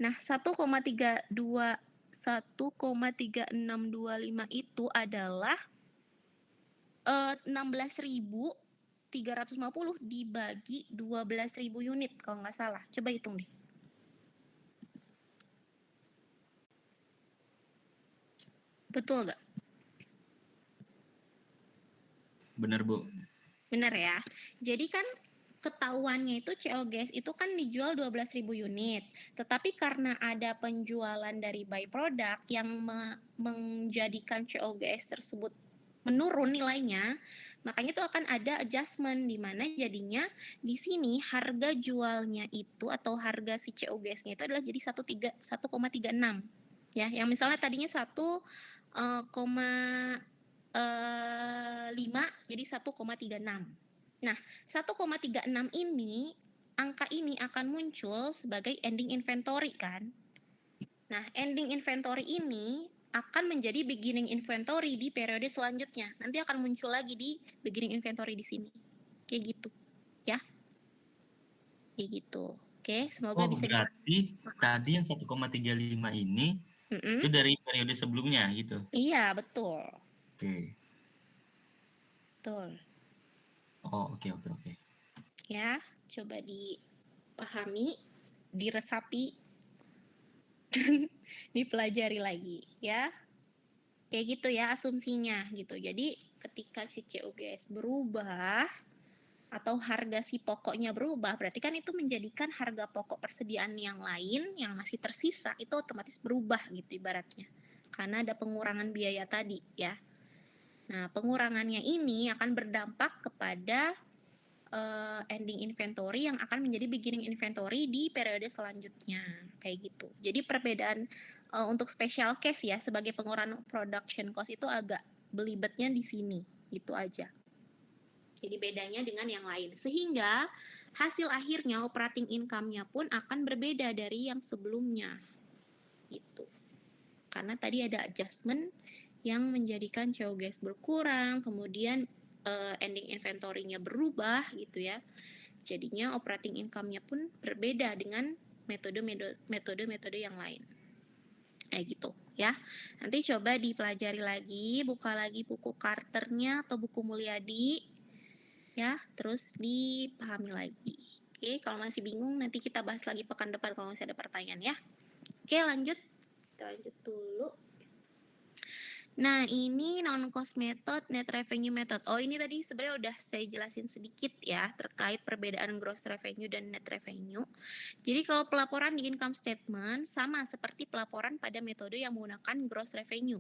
Nah, 1,3625 itu adalah 16.350 dibagi 12.000 unit kalau nggak salah. Coba hitung deh. Betul nggak? Benar, Bu. Benar ya. Jadi kan ketahuannya itu COGS itu kan dijual 12.000 unit. Tetapi karena ada penjualan dari by product yang menjadikan COGS tersebut menurun nilainya, makanya itu akan ada adjustment di mana jadinya di sini harga jualnya itu atau harga si COGS-nya itu adalah jadi 1,36 ya. Yang misalnya tadinya 1,5 jadi 1,36. Nah, 1,36 ini, angka ini akan muncul sebagai ending inventory kan. Nah, ending inventory ini akan menjadi beginning inventory di periode selanjutnya. Nanti akan muncul lagi di beginning inventory di sini. Kayak gitu. Ya. Kayak gitu. Oke, semoga Oh, bisa berarti tadi yang 1,35 ini itu dari periode sebelumnya gitu. Iya, betul. Oke. Betul. Oh, oke. Ya, coba dipahami, diresapi, dipelajari lagi ya. Kayak gitu ya asumsinya gitu. Jadi ketika si COGS berubah atau harga si pokoknya berubah, berarti kan itu menjadikan harga pokok persediaan yang lain yang masih tersisa itu otomatis berubah gitu ibaratnya. Karena ada pengurangan biaya tadi ya. Nah, pengurangannya ini akan berdampak kepada ending inventory yang akan menjadi beginning inventory di periode selanjutnya kayak gitu. Jadi perbedaan untuk special case ya sebagai pengurangan production cost itu agak belibetnya di sini gitu aja. Jadi bedanya dengan yang lain sehingga hasil akhirnya operating income-nya pun akan berbeda dari yang sebelumnya gitu. karena tadi ada adjustment yang menjadikan CO gas berkurang, kemudian ending inventory-nya berubah gitu ya. Jadinya operating income-nya pun berbeda dengan metode-metode yang lain. Kayak gitu ya. Nanti coba dipelajari lagi, buka lagi buku Carter-nya atau buku Mulyadi ya, terus dipahami lagi. Oke, kalau masih bingung nanti kita bahas lagi pekan depan kalau masih ada pertanyaan ya. Oke, lanjut. Kita lanjut dulu. Nah, ini non-cost method, net revenue method. Oh, ini tadi sebenarnya udah saya jelasin sedikit ya, terkait perbedaan gross revenue dan net revenue. Jadi kalau pelaporan di income statement sama seperti pelaporan pada metode yang menggunakan gross revenue.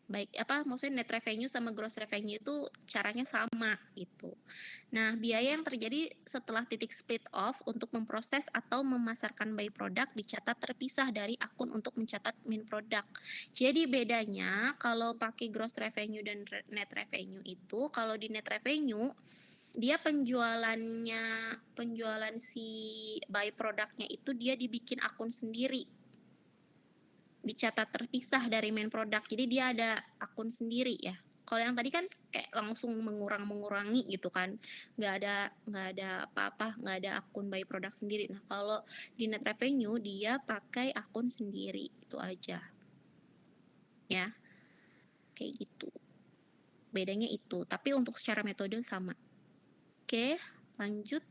Baik, maksudnya net revenue sama gross revenue itu caranya sama gitu. Nah, biaya yang terjadi setelah titik split off untuk memproses atau memasarkan by product dicatat terpisah dari akun untuk mencatat min product. Jadi bedanya kalau pakai gross revenue dan net revenue itu, kalau di net revenue dia penjualan si by productnya itu dia dibikin akun sendiri, dicatat terpisah dari main product, jadi dia ada akun sendiri ya. Kalau yang tadi kan kayak langsung mengurangi gitu kan, nggak ada apa-apa, nggak ada akun by product sendiri. Nah kalau di net revenue dia pakai akun sendiri, itu aja ya, kayak gitu bedanya itu, tapi untuk secara metode sama. Oke, lanjut.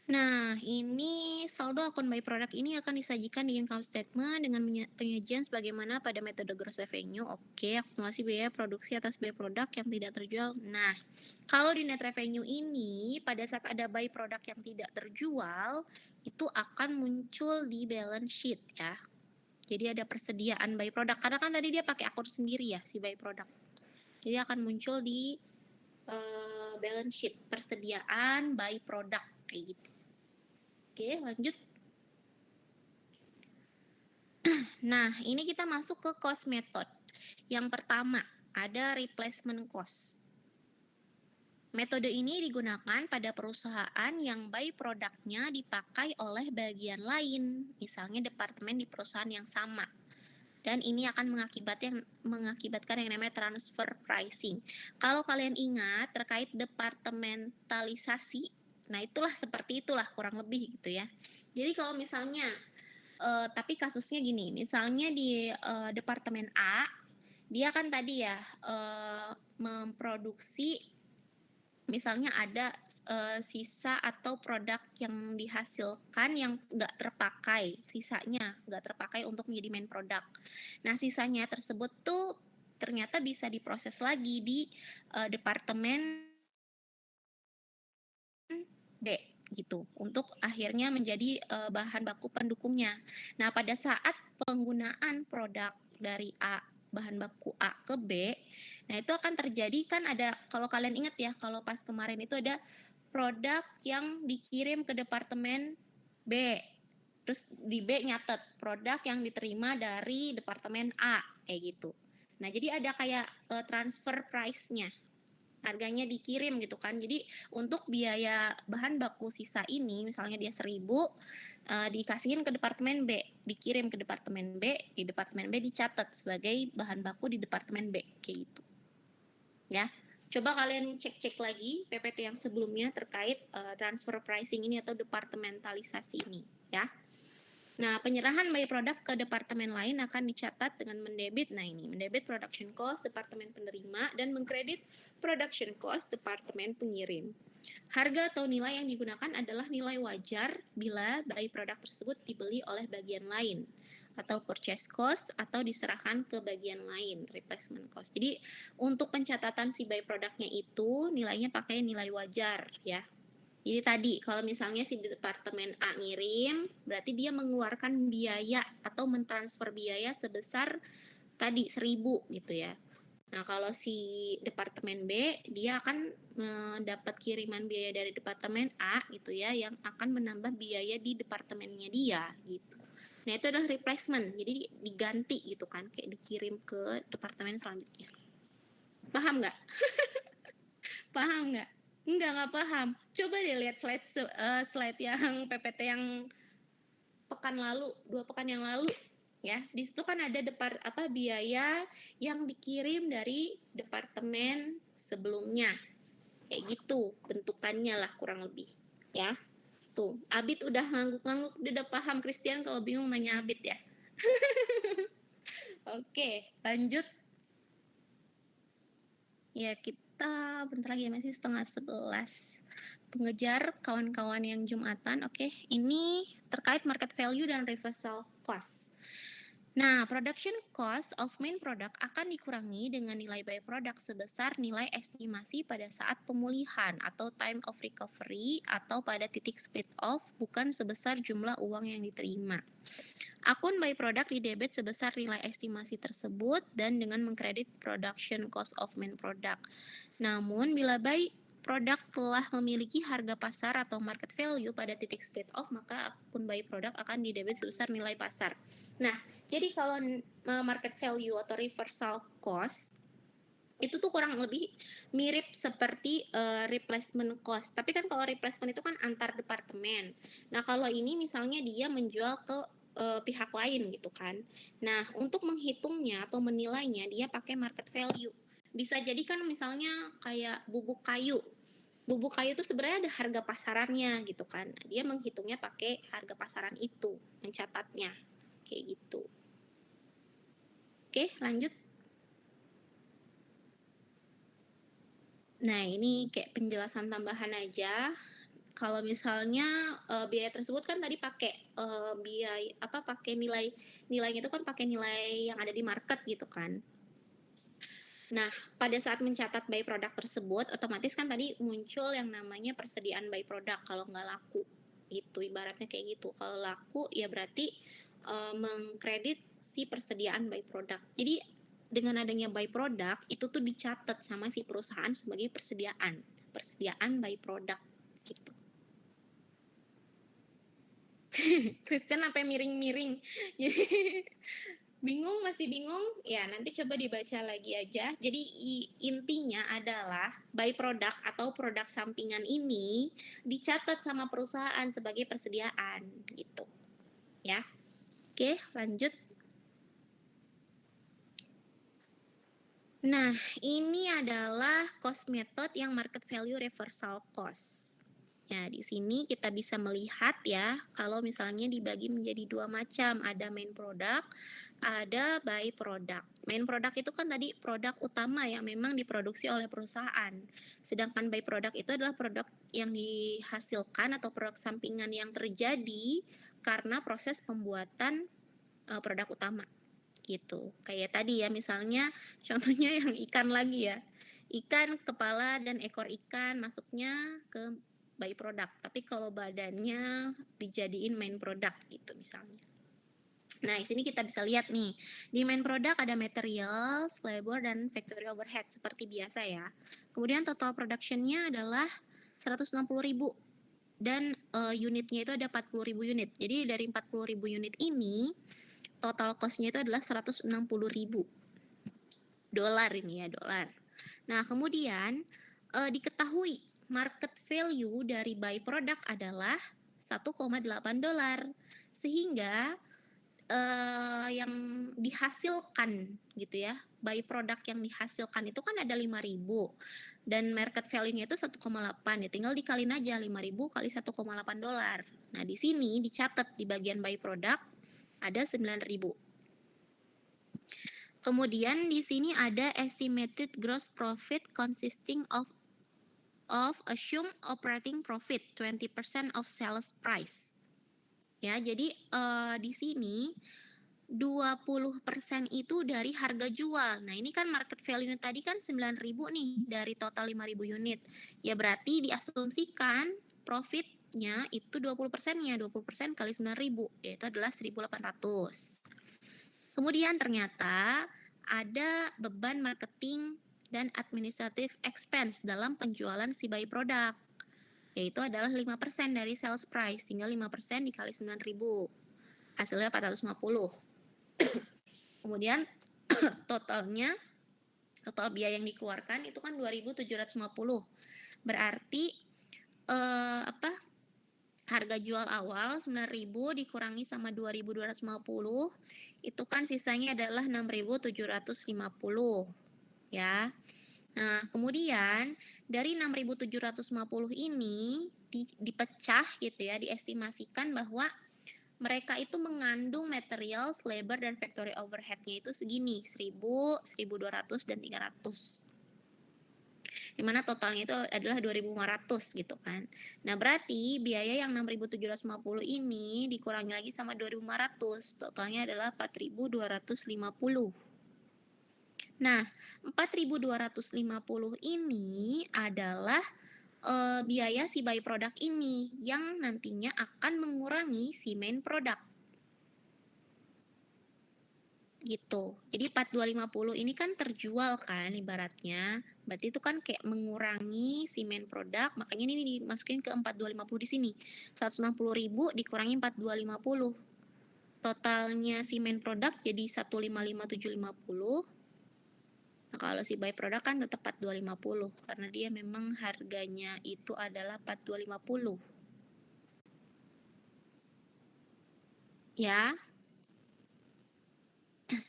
Nah, ini saldo akun by product ini akan disajikan di income statement dengan penyajian sebagaimana pada metode gross revenue. Oke, akumulasi biaya produksi atas biaya produk yang tidak terjual. Nah, kalau di net revenue ini, pada saat ada by product yang tidak terjual, itu akan muncul di balance sheet ya. Jadi ada persediaan by product, karena kan tadi dia pakai akun sendiri ya, si by product. Jadi akan muncul di balance sheet, persediaan by product, kayak gitu. Oke, lanjut. Nah, ini kita masuk ke cost method. Yang pertama, ada replacement cost. Metode ini digunakan pada perusahaan yang by produknya dipakai oleh bagian lain, misalnya departemen di perusahaan yang sama. Dan ini akan mengakibatkan yang namanya transfer pricing. Kalau kalian ingat terkait departementalisasi, nah itulah seperti itulah kurang lebih gitu ya. Jadi kalau misalnya, tapi kasusnya gini, misalnya di departemen A, dia kan tadi ya memproduksi, misalnya ada sisa atau produk yang dihasilkan yang nggak terpakai, sisanya nggak terpakai untuk menjadi main produk. Nah, sisanya tersebut tuh ternyata bisa diproses lagi di departemen D gitu, untuk akhirnya menjadi bahan baku pendukungnya. Nah, pada saat penggunaan produk dari bahan baku A ke B, nah itu akan terjadi kan ada, kalau kalian ingat ya, kalau pas kemarin itu ada produk yang dikirim ke departemen B, terus di B nyatet produk yang diterima dari departemen A, kayak gitu. Nah, jadi ada kayak transfer price-nya, harganya dikirim gitu kan. Jadi untuk biaya bahan baku sisa ini, misalnya dia 1.000, dikasihin ke departemen B, dikirim ke departemen B, di departemen B dicatat sebagai bahan baku di departemen B, kayak gitu. Ya. Coba kalian cek-cek lagi PPT yang sebelumnya terkait transfer pricing ini atau departementalisasi ini, ya. Nah, penyerahan by product ke departemen lain akan dicatat dengan mendebit, nah ini, mendebit production cost departemen penerima dan mengkredit production cost departemen pengirim. Harga atau nilai yang digunakan adalah nilai wajar bila by product tersebut dibeli oleh bagian lain, atau purchase cost, atau diserahkan ke bagian lain, replacement cost. Jadi untuk pencatatan si by productnya itu nilainya pakai nilai wajar ya. Jadi tadi kalau misalnya si departemen A ngirim, berarti dia mengeluarkan biaya atau mentransfer biaya sebesar tadi 1.000 gitu ya. Nah, kalau si departemen B, dia akan mendapat kiriman biaya dari departemen A gitu ya, yang akan menambah biaya di departemennya dia gitu. Nah, itu adalah replacement, jadi diganti gitu kan, kayak dikirim ke departemen selanjutnya. Paham nggak? Paham nggak? Nggak paham. Coba deh lihat slide yang PPT yang pekan pekan yang lalu ya. Di situ kan ada biaya yang dikirim dari departemen sebelumnya. Kayak gitu bentukannya lah kurang lebih ya. Tuh, Abid udah ngangguk-ngangguk, udah paham. Christian kalau bingung nanya Abid ya. Oke, lanjut. Ya, kita bentar lagi masih 10:30. Pengejar kawan-kawan yang Jumatan. Oke, ini terkait market value dan reversal cost. Nah, production cost of main product akan dikurangi dengan nilai by product sebesar nilai estimasi pada saat pemulihan atau time of recovery atau pada titik split off, bukan sebesar jumlah uang yang diterima. Akun by product didebit sebesar nilai estimasi tersebut dan dengan mengkredit production cost of main product. Namun, bila by product telah memiliki harga pasar atau market value pada titik split off, maka akun by product akan didebit sebesar nilai pasar. Nah, jadi kalau market value atau reversal cost itu tuh kurang lebih mirip seperti replacement cost. Tapi kan kalau replacement itu kan antar departemen. Nah, kalau ini misalnya dia menjual ke pihak lain gitu kan. Nah, untuk menghitungnya atau menilainya dia pakai market value. Bisa jadi kan misalnya kayak bubuk kayu. Bubuk kayu itu sebenarnya ada harga pasarannya gitu kan. Dia menghitungnya pakai harga pasaran itu, mencatatnya. Kayak gitu. Oke, lanjut. Nah, ini kayak penjelasan tambahan aja. Kalau misalnya biaya tersebut kan tadi pakai pakai nilainya itu kan pakai nilai yang ada di market gitu kan. Nah, pada saat mencatat by product tersebut, otomatis kan tadi muncul yang namanya persediaan by product kalau nggak laku. Gitu, ibaratnya kayak gitu. Kalau laku ya berarti mengkredit si persediaan by product. Jadi dengan adanya by product itu tuh dicatat sama si perusahaan sebagai persediaan by product gitu. Christian sampai miring-miring. Jadi masih bingung? Ya, nanti coba dibaca lagi aja. Jadi intinya adalah by product atau produk sampingan ini dicatat sama perusahaan sebagai persediaan gitu. Ya. Oke, lanjut. Nah, ini adalah cost method yang market value reversal cost. Nah, di sini kita bisa melihat ya, kalau misalnya dibagi menjadi dua macam, ada main product, ada by product. Main product itu kan tadi produk utama yang memang diproduksi oleh perusahaan. Sedangkan by product itu adalah produk yang dihasilkan atau produk sampingan yang terjadi karena proses pembuatan produk utama. Gitu. Kayak tadi ya, misalnya contohnya yang ikan lagi ya. Ikan, kepala dan ekor ikan masuknya ke by product, tapi kalau badannya dijadiin main product gitu misalnya. Nah, di sini kita bisa lihat nih, di main product ada materials, labor, dan factory overhead seperti biasa ya. Kemudian total production-nya adalah 160.000 dan unitnya itu ada 40.000 unit. Jadi dari 40.000 unit ini total cost-nya itu adalah 160.000 dolar ini ya, dolar. Nah, kemudian diketahui market value dari by product adalah 1,8 dolar. Sehingga yang dihasilkan gitu ya, by product yang dihasilkan itu kan ada 5.000 dan market value-nya itu 1,8 ya, tinggal dikaliin aja 5.000 kali 1,8 dolar. Nah, di sini dicatat di bagian by product ada 9.000. Kemudian di sini ada estimated gross profit consisting of assumed operating profit 20% of sales price. Ya, jadi di sini 20% itu dari harga jual. Nah, ini kan market value tadi kan 9.000 nih dari total 5.000 unit. Ya berarti diasumsikan profitnya itu 20%-nya, 20% kali 9.000, yaitu adalah 1.800. Kemudian ternyata ada beban marketing dan administrative expense dalam penjualan si by product, yaitu adalah 5% dari sales price, tinggal 5% dikali 9.000, hasilnya 450. Kemudian total biaya yang dikeluarkan itu kan 2.750. Berarti harga jual awal 9.000 dikurangi sama 2.250, itu kan sisanya adalah 6.750 ya. Nah, kemudian dari 6.750 ini dipecah gitu ya, diestimasikan bahwa mereka itu mengandung material, labor, dan factory overhead-nya itu segini, 1.000, 1.200, dan 300. Dimana totalnya itu adalah 2.500 gitu kan. Nah, berarti biaya yang 6.750 ini dikurangi lagi sama 2.500, totalnya adalah 4.250. Nah, 4.250 ini adalah biaya si byproduct ini yang nantinya akan mengurangi si main product. Gitu. Jadi 4250 ini kan terjual kan ibaratnya. Berarti itu kan kayak mengurangi si main product, makanya ini dimasukin ke 4250 di sini. 160.000 dikurangi 4250. Totalnya si main product jadi 155.750. Nah, kalau si byproduct kan tetap 4250 karena dia memang harganya itu adalah 4250. Ya.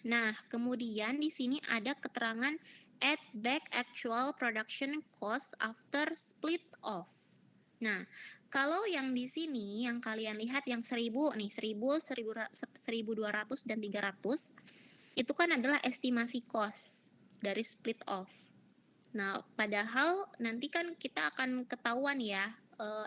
Nah, kemudian di sini ada keterangan add back actual production cost after split off. Nah, kalau yang di sini yang kalian lihat yang 1000 nih, 1000, 1200 dan 300 itu kan adalah estimasi cost dari split off. Nah, padahal nanti kan kita akan ketahuan ya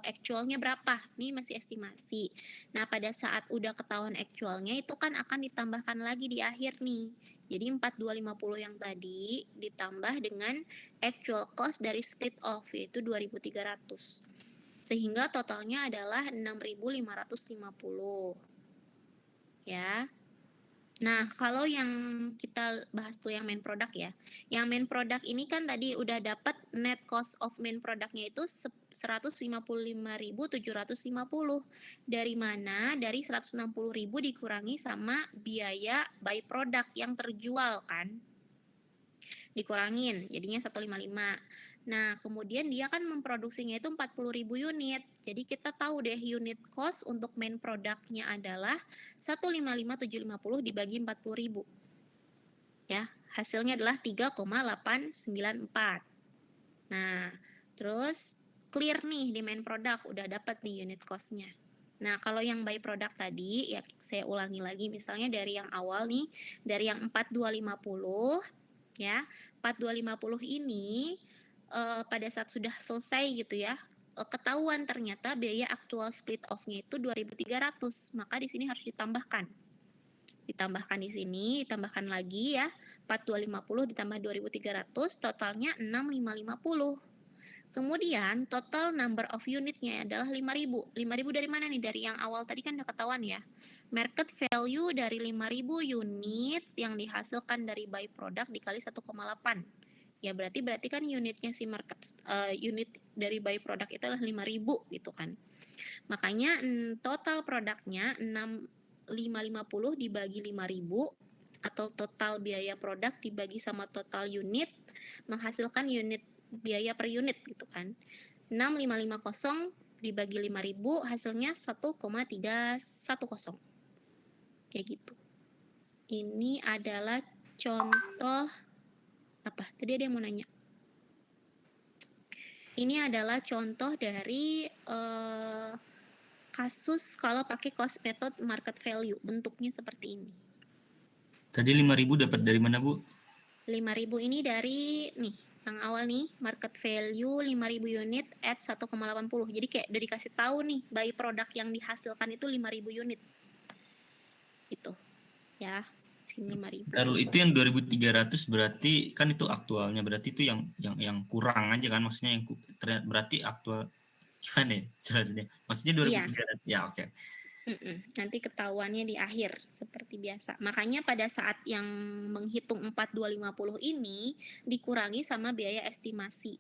actualnya berapa. Ini masih estimasi. Nah, pada saat udah ketahuan actualnya itu kan akan ditambahkan lagi di akhir nih. Jadi 4250 yang tadi ditambah dengan actual cost dari split off yaitu 2.300. Sehingga totalnya adalah 6.550. Ya. Nah, kalau yang kita bahas tuh yang main product ya. Yang main product ini kan tadi udah dapat net cost of main productnya itu 155.750. Dari mana? Dari 160.000 dikurangi sama biaya by product yang terjual kan. Dikurangin, jadinya 155. Nah, kemudian dia kan memproduksinya itu 40.000 unit. Jadi kita tahu deh unit cost untuk main produknya adalah 155.750 dibagi 40.000. Ya, hasilnya adalah 3,894. Nah, terus clear nih di main product, udah dapat nih unit cost-nya. Nah, kalau yang by product tadi, ya saya ulangi lagi, misalnya dari yang awal nih, dari yang 4250, ya, 4250 ini pada saat sudah selesai gitu ya, ketahuan ternyata biaya aktual split off-nya itu 2.300, maka di sini harus ditambahkan. Ditambahkan di sini, ditambahkan lagi ya, 4250 ditambah 2.300, totalnya 6.550. Kemudian total number of unitnya adalah 5.000. 5.000 dari mana nih? Dari yang awal tadi kan udah ketahuan ya. Market value dari 5.000 unit yang dihasilkan dari by product dikali 1,8. Ya berarti kan unitnya si market unit dari by product itu adalah 5.000 gitu kan. Makanya total produknya 6.550 dibagi 5.000 atau total biaya produk dibagi sama total unit menghasilkan unit biaya per unit gitu kan. 6.550 dibagi 5.000 hasilnya 1,310. Kayak gitu. Ini adalah contoh apa? Tadi ada yang mau nanya. Ini adalah contoh dari kasus kalau pakai cost method market value, bentuknya seperti ini. Tadi 5.000 dapat dari mana, Bu? 5.000 ini dari nih, yang awal nih, market value 5.000 unit at 1,80. Jadi kayak udah dikasih tahu nih, by produk yang dihasilkan itu 5.000 unit. Itu. Ya, sini 5.000. Kalau itu yang 2.300 berarti kan itu aktualnya, berarti itu yang kurang aja kan, maksudnya yang berarti aktual gimana ya jelasnya? Maksudnya 2.300 ya, oke. Nanti ketahuannya di akhir seperti biasa. Makanya pada saat yang menghitung 4250 ini dikurangi sama biaya estimasi.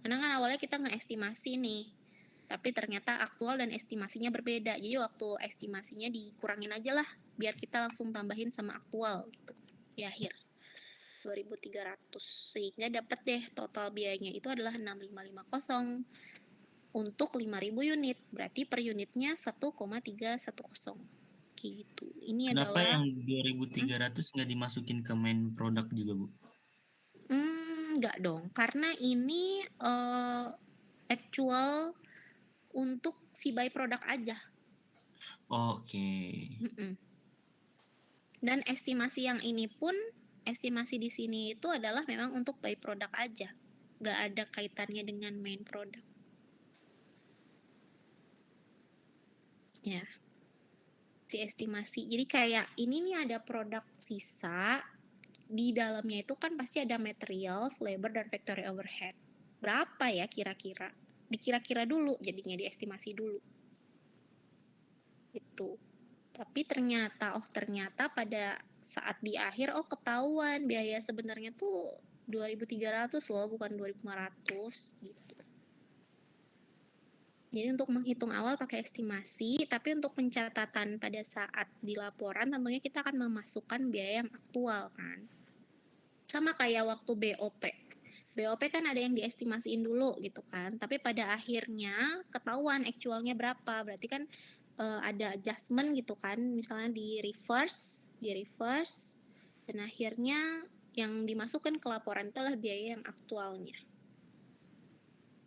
Karena kan awalnya kita ngeestimasi nih. Tapi ternyata aktual dan estimasinya berbeda. Jadi waktu estimasinya dikurangin aja lah biar kita langsung tambahin sama aktual gitu di akhir. 2.300 sehingga dapat deh total biayanya itu adalah 6.550. untuk 5.000 unit. Berarti per unitnya 1,310. Gitu. Ini Kenapa adalah yang 2.300 nggak dimasukin ke main produk juga, Bu? enggak dong, karena ini actual untuk si by product aja. Oke. Mm-mm. Dan estimasi yang ini pun, estimasi di sini itu adalah memang untuk by product aja. Nggak ada kaitannya dengan main product. Ya, si estimasi. Jadi kayak ini nih ada produk sisa, di dalamnya itu kan pasti ada materials, labor, dan factory overhead. Berapa ya kira-kira? Dikira-kira dulu, jadinya diestimasi dulu. Itu. Tapi ternyata pada saat di akhir, ketahuan biaya sebenarnya tuh 2.300 loh, bukan 2.500 gitu. Jadi untuk menghitung awal pakai estimasi, tapi untuk pencatatan pada saat di laporan tentunya kita akan memasukkan biaya yang aktual kan. Sama kayak waktu BOP. BOP kan ada yang diestimasiin dulu gitu kan, tapi pada akhirnya ketahuan actualnya berapa. Berarti kan ada adjustment gitu kan, misalnya di reverse, dan akhirnya yang dimasukkan ke laporan itulah biaya yang aktualnya.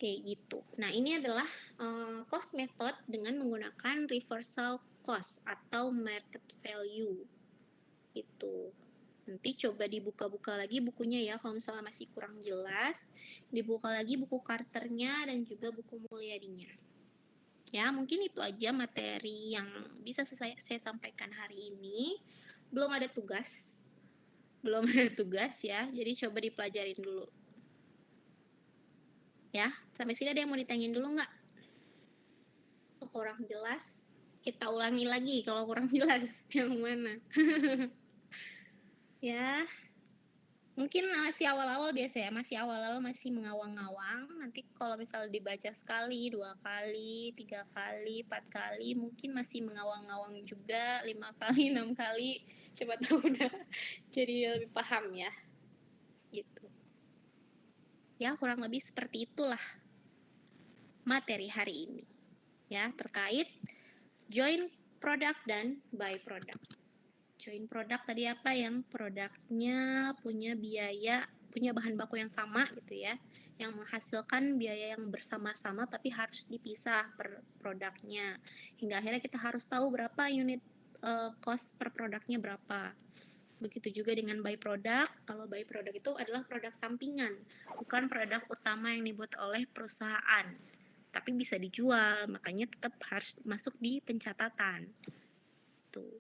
Kayak gitu. Nah, ini adalah cost method dengan menggunakan reversal cost atau market value. Itu. Nanti coba dibuka-buka lagi bukunya ya, kalau misalnya masih kurang jelas. Dibuka lagi buku Carternya dan juga buku Mulyadinya. Ya, mungkin itu aja materi yang bisa saya sampaikan hari ini. Belum ada tugas. Ya, jadi coba dipelajarin dulu. Ya, sampai sini ada yang mau ditanyain dulu nggak? Kurang jelas, kita ulangi lagi kalau kurang jelas yang mana. Ya, mungkin masih awal-awal biasa ya, masih mengawang-awang. Nanti kalau misalnya dibaca sekali, 2 kali, 3 kali, 4 kali, mungkin masih mengawang-awang juga, 5 kali, 6 kali, coba tahu udah jadi lebih paham ya. Gitu. Ya, kurang lebih seperti itulah materi hari ini. Ya, terkait join product dan buy product. Join product tadi apa, yang produknya punya biaya, punya bahan baku yang sama gitu ya, yang menghasilkan biaya yang bersama-sama tapi harus dipisah per produknya, hingga akhirnya kita harus tahu berapa unit cost per produknya berapa. Begitu juga dengan buy product. Kalau buy product itu adalah produk sampingan, bukan produk utama yang dibuat oleh perusahaan, tapi bisa dijual, makanya tetap harus masuk di pencatatan. Tuh.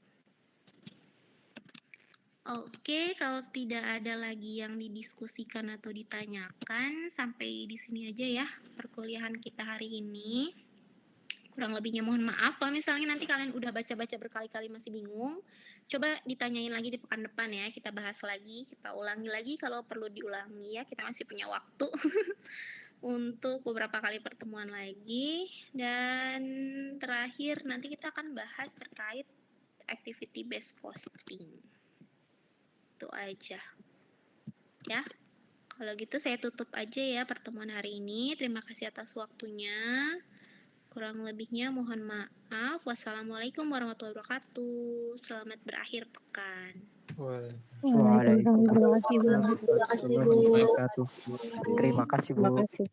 Oke, kalau tidak ada lagi yang didiskusikan atau ditanyakan, sampai di sini aja ya perkuliahan kita hari ini. Kurang lebihnya mohon maaf kalau misalnya nanti kalian udah baca-baca berkali-kali masih bingung. Coba ditanyain lagi di pekan depan ya, kita bahas lagi, kita ulangi lagi kalau perlu diulangi ya, kita masih punya waktu untuk beberapa kali pertemuan lagi. Dan terakhir nanti kita akan bahas terkait activity based costing. Itu aja ya. Kalau gitu saya tutup aja ya pertemuan hari ini. Terima kasih atas waktunya. Kurang lebihnya mohon maaf. Wassalamualaikum warahmatullahi wabarakatuh. Selamat berakhir pekan. Waalaikumsalam. Terima kasih, Bu. Terima kasih, Bu. Terima kasih, Bu. Terima kasih, Bu. Terima kasih.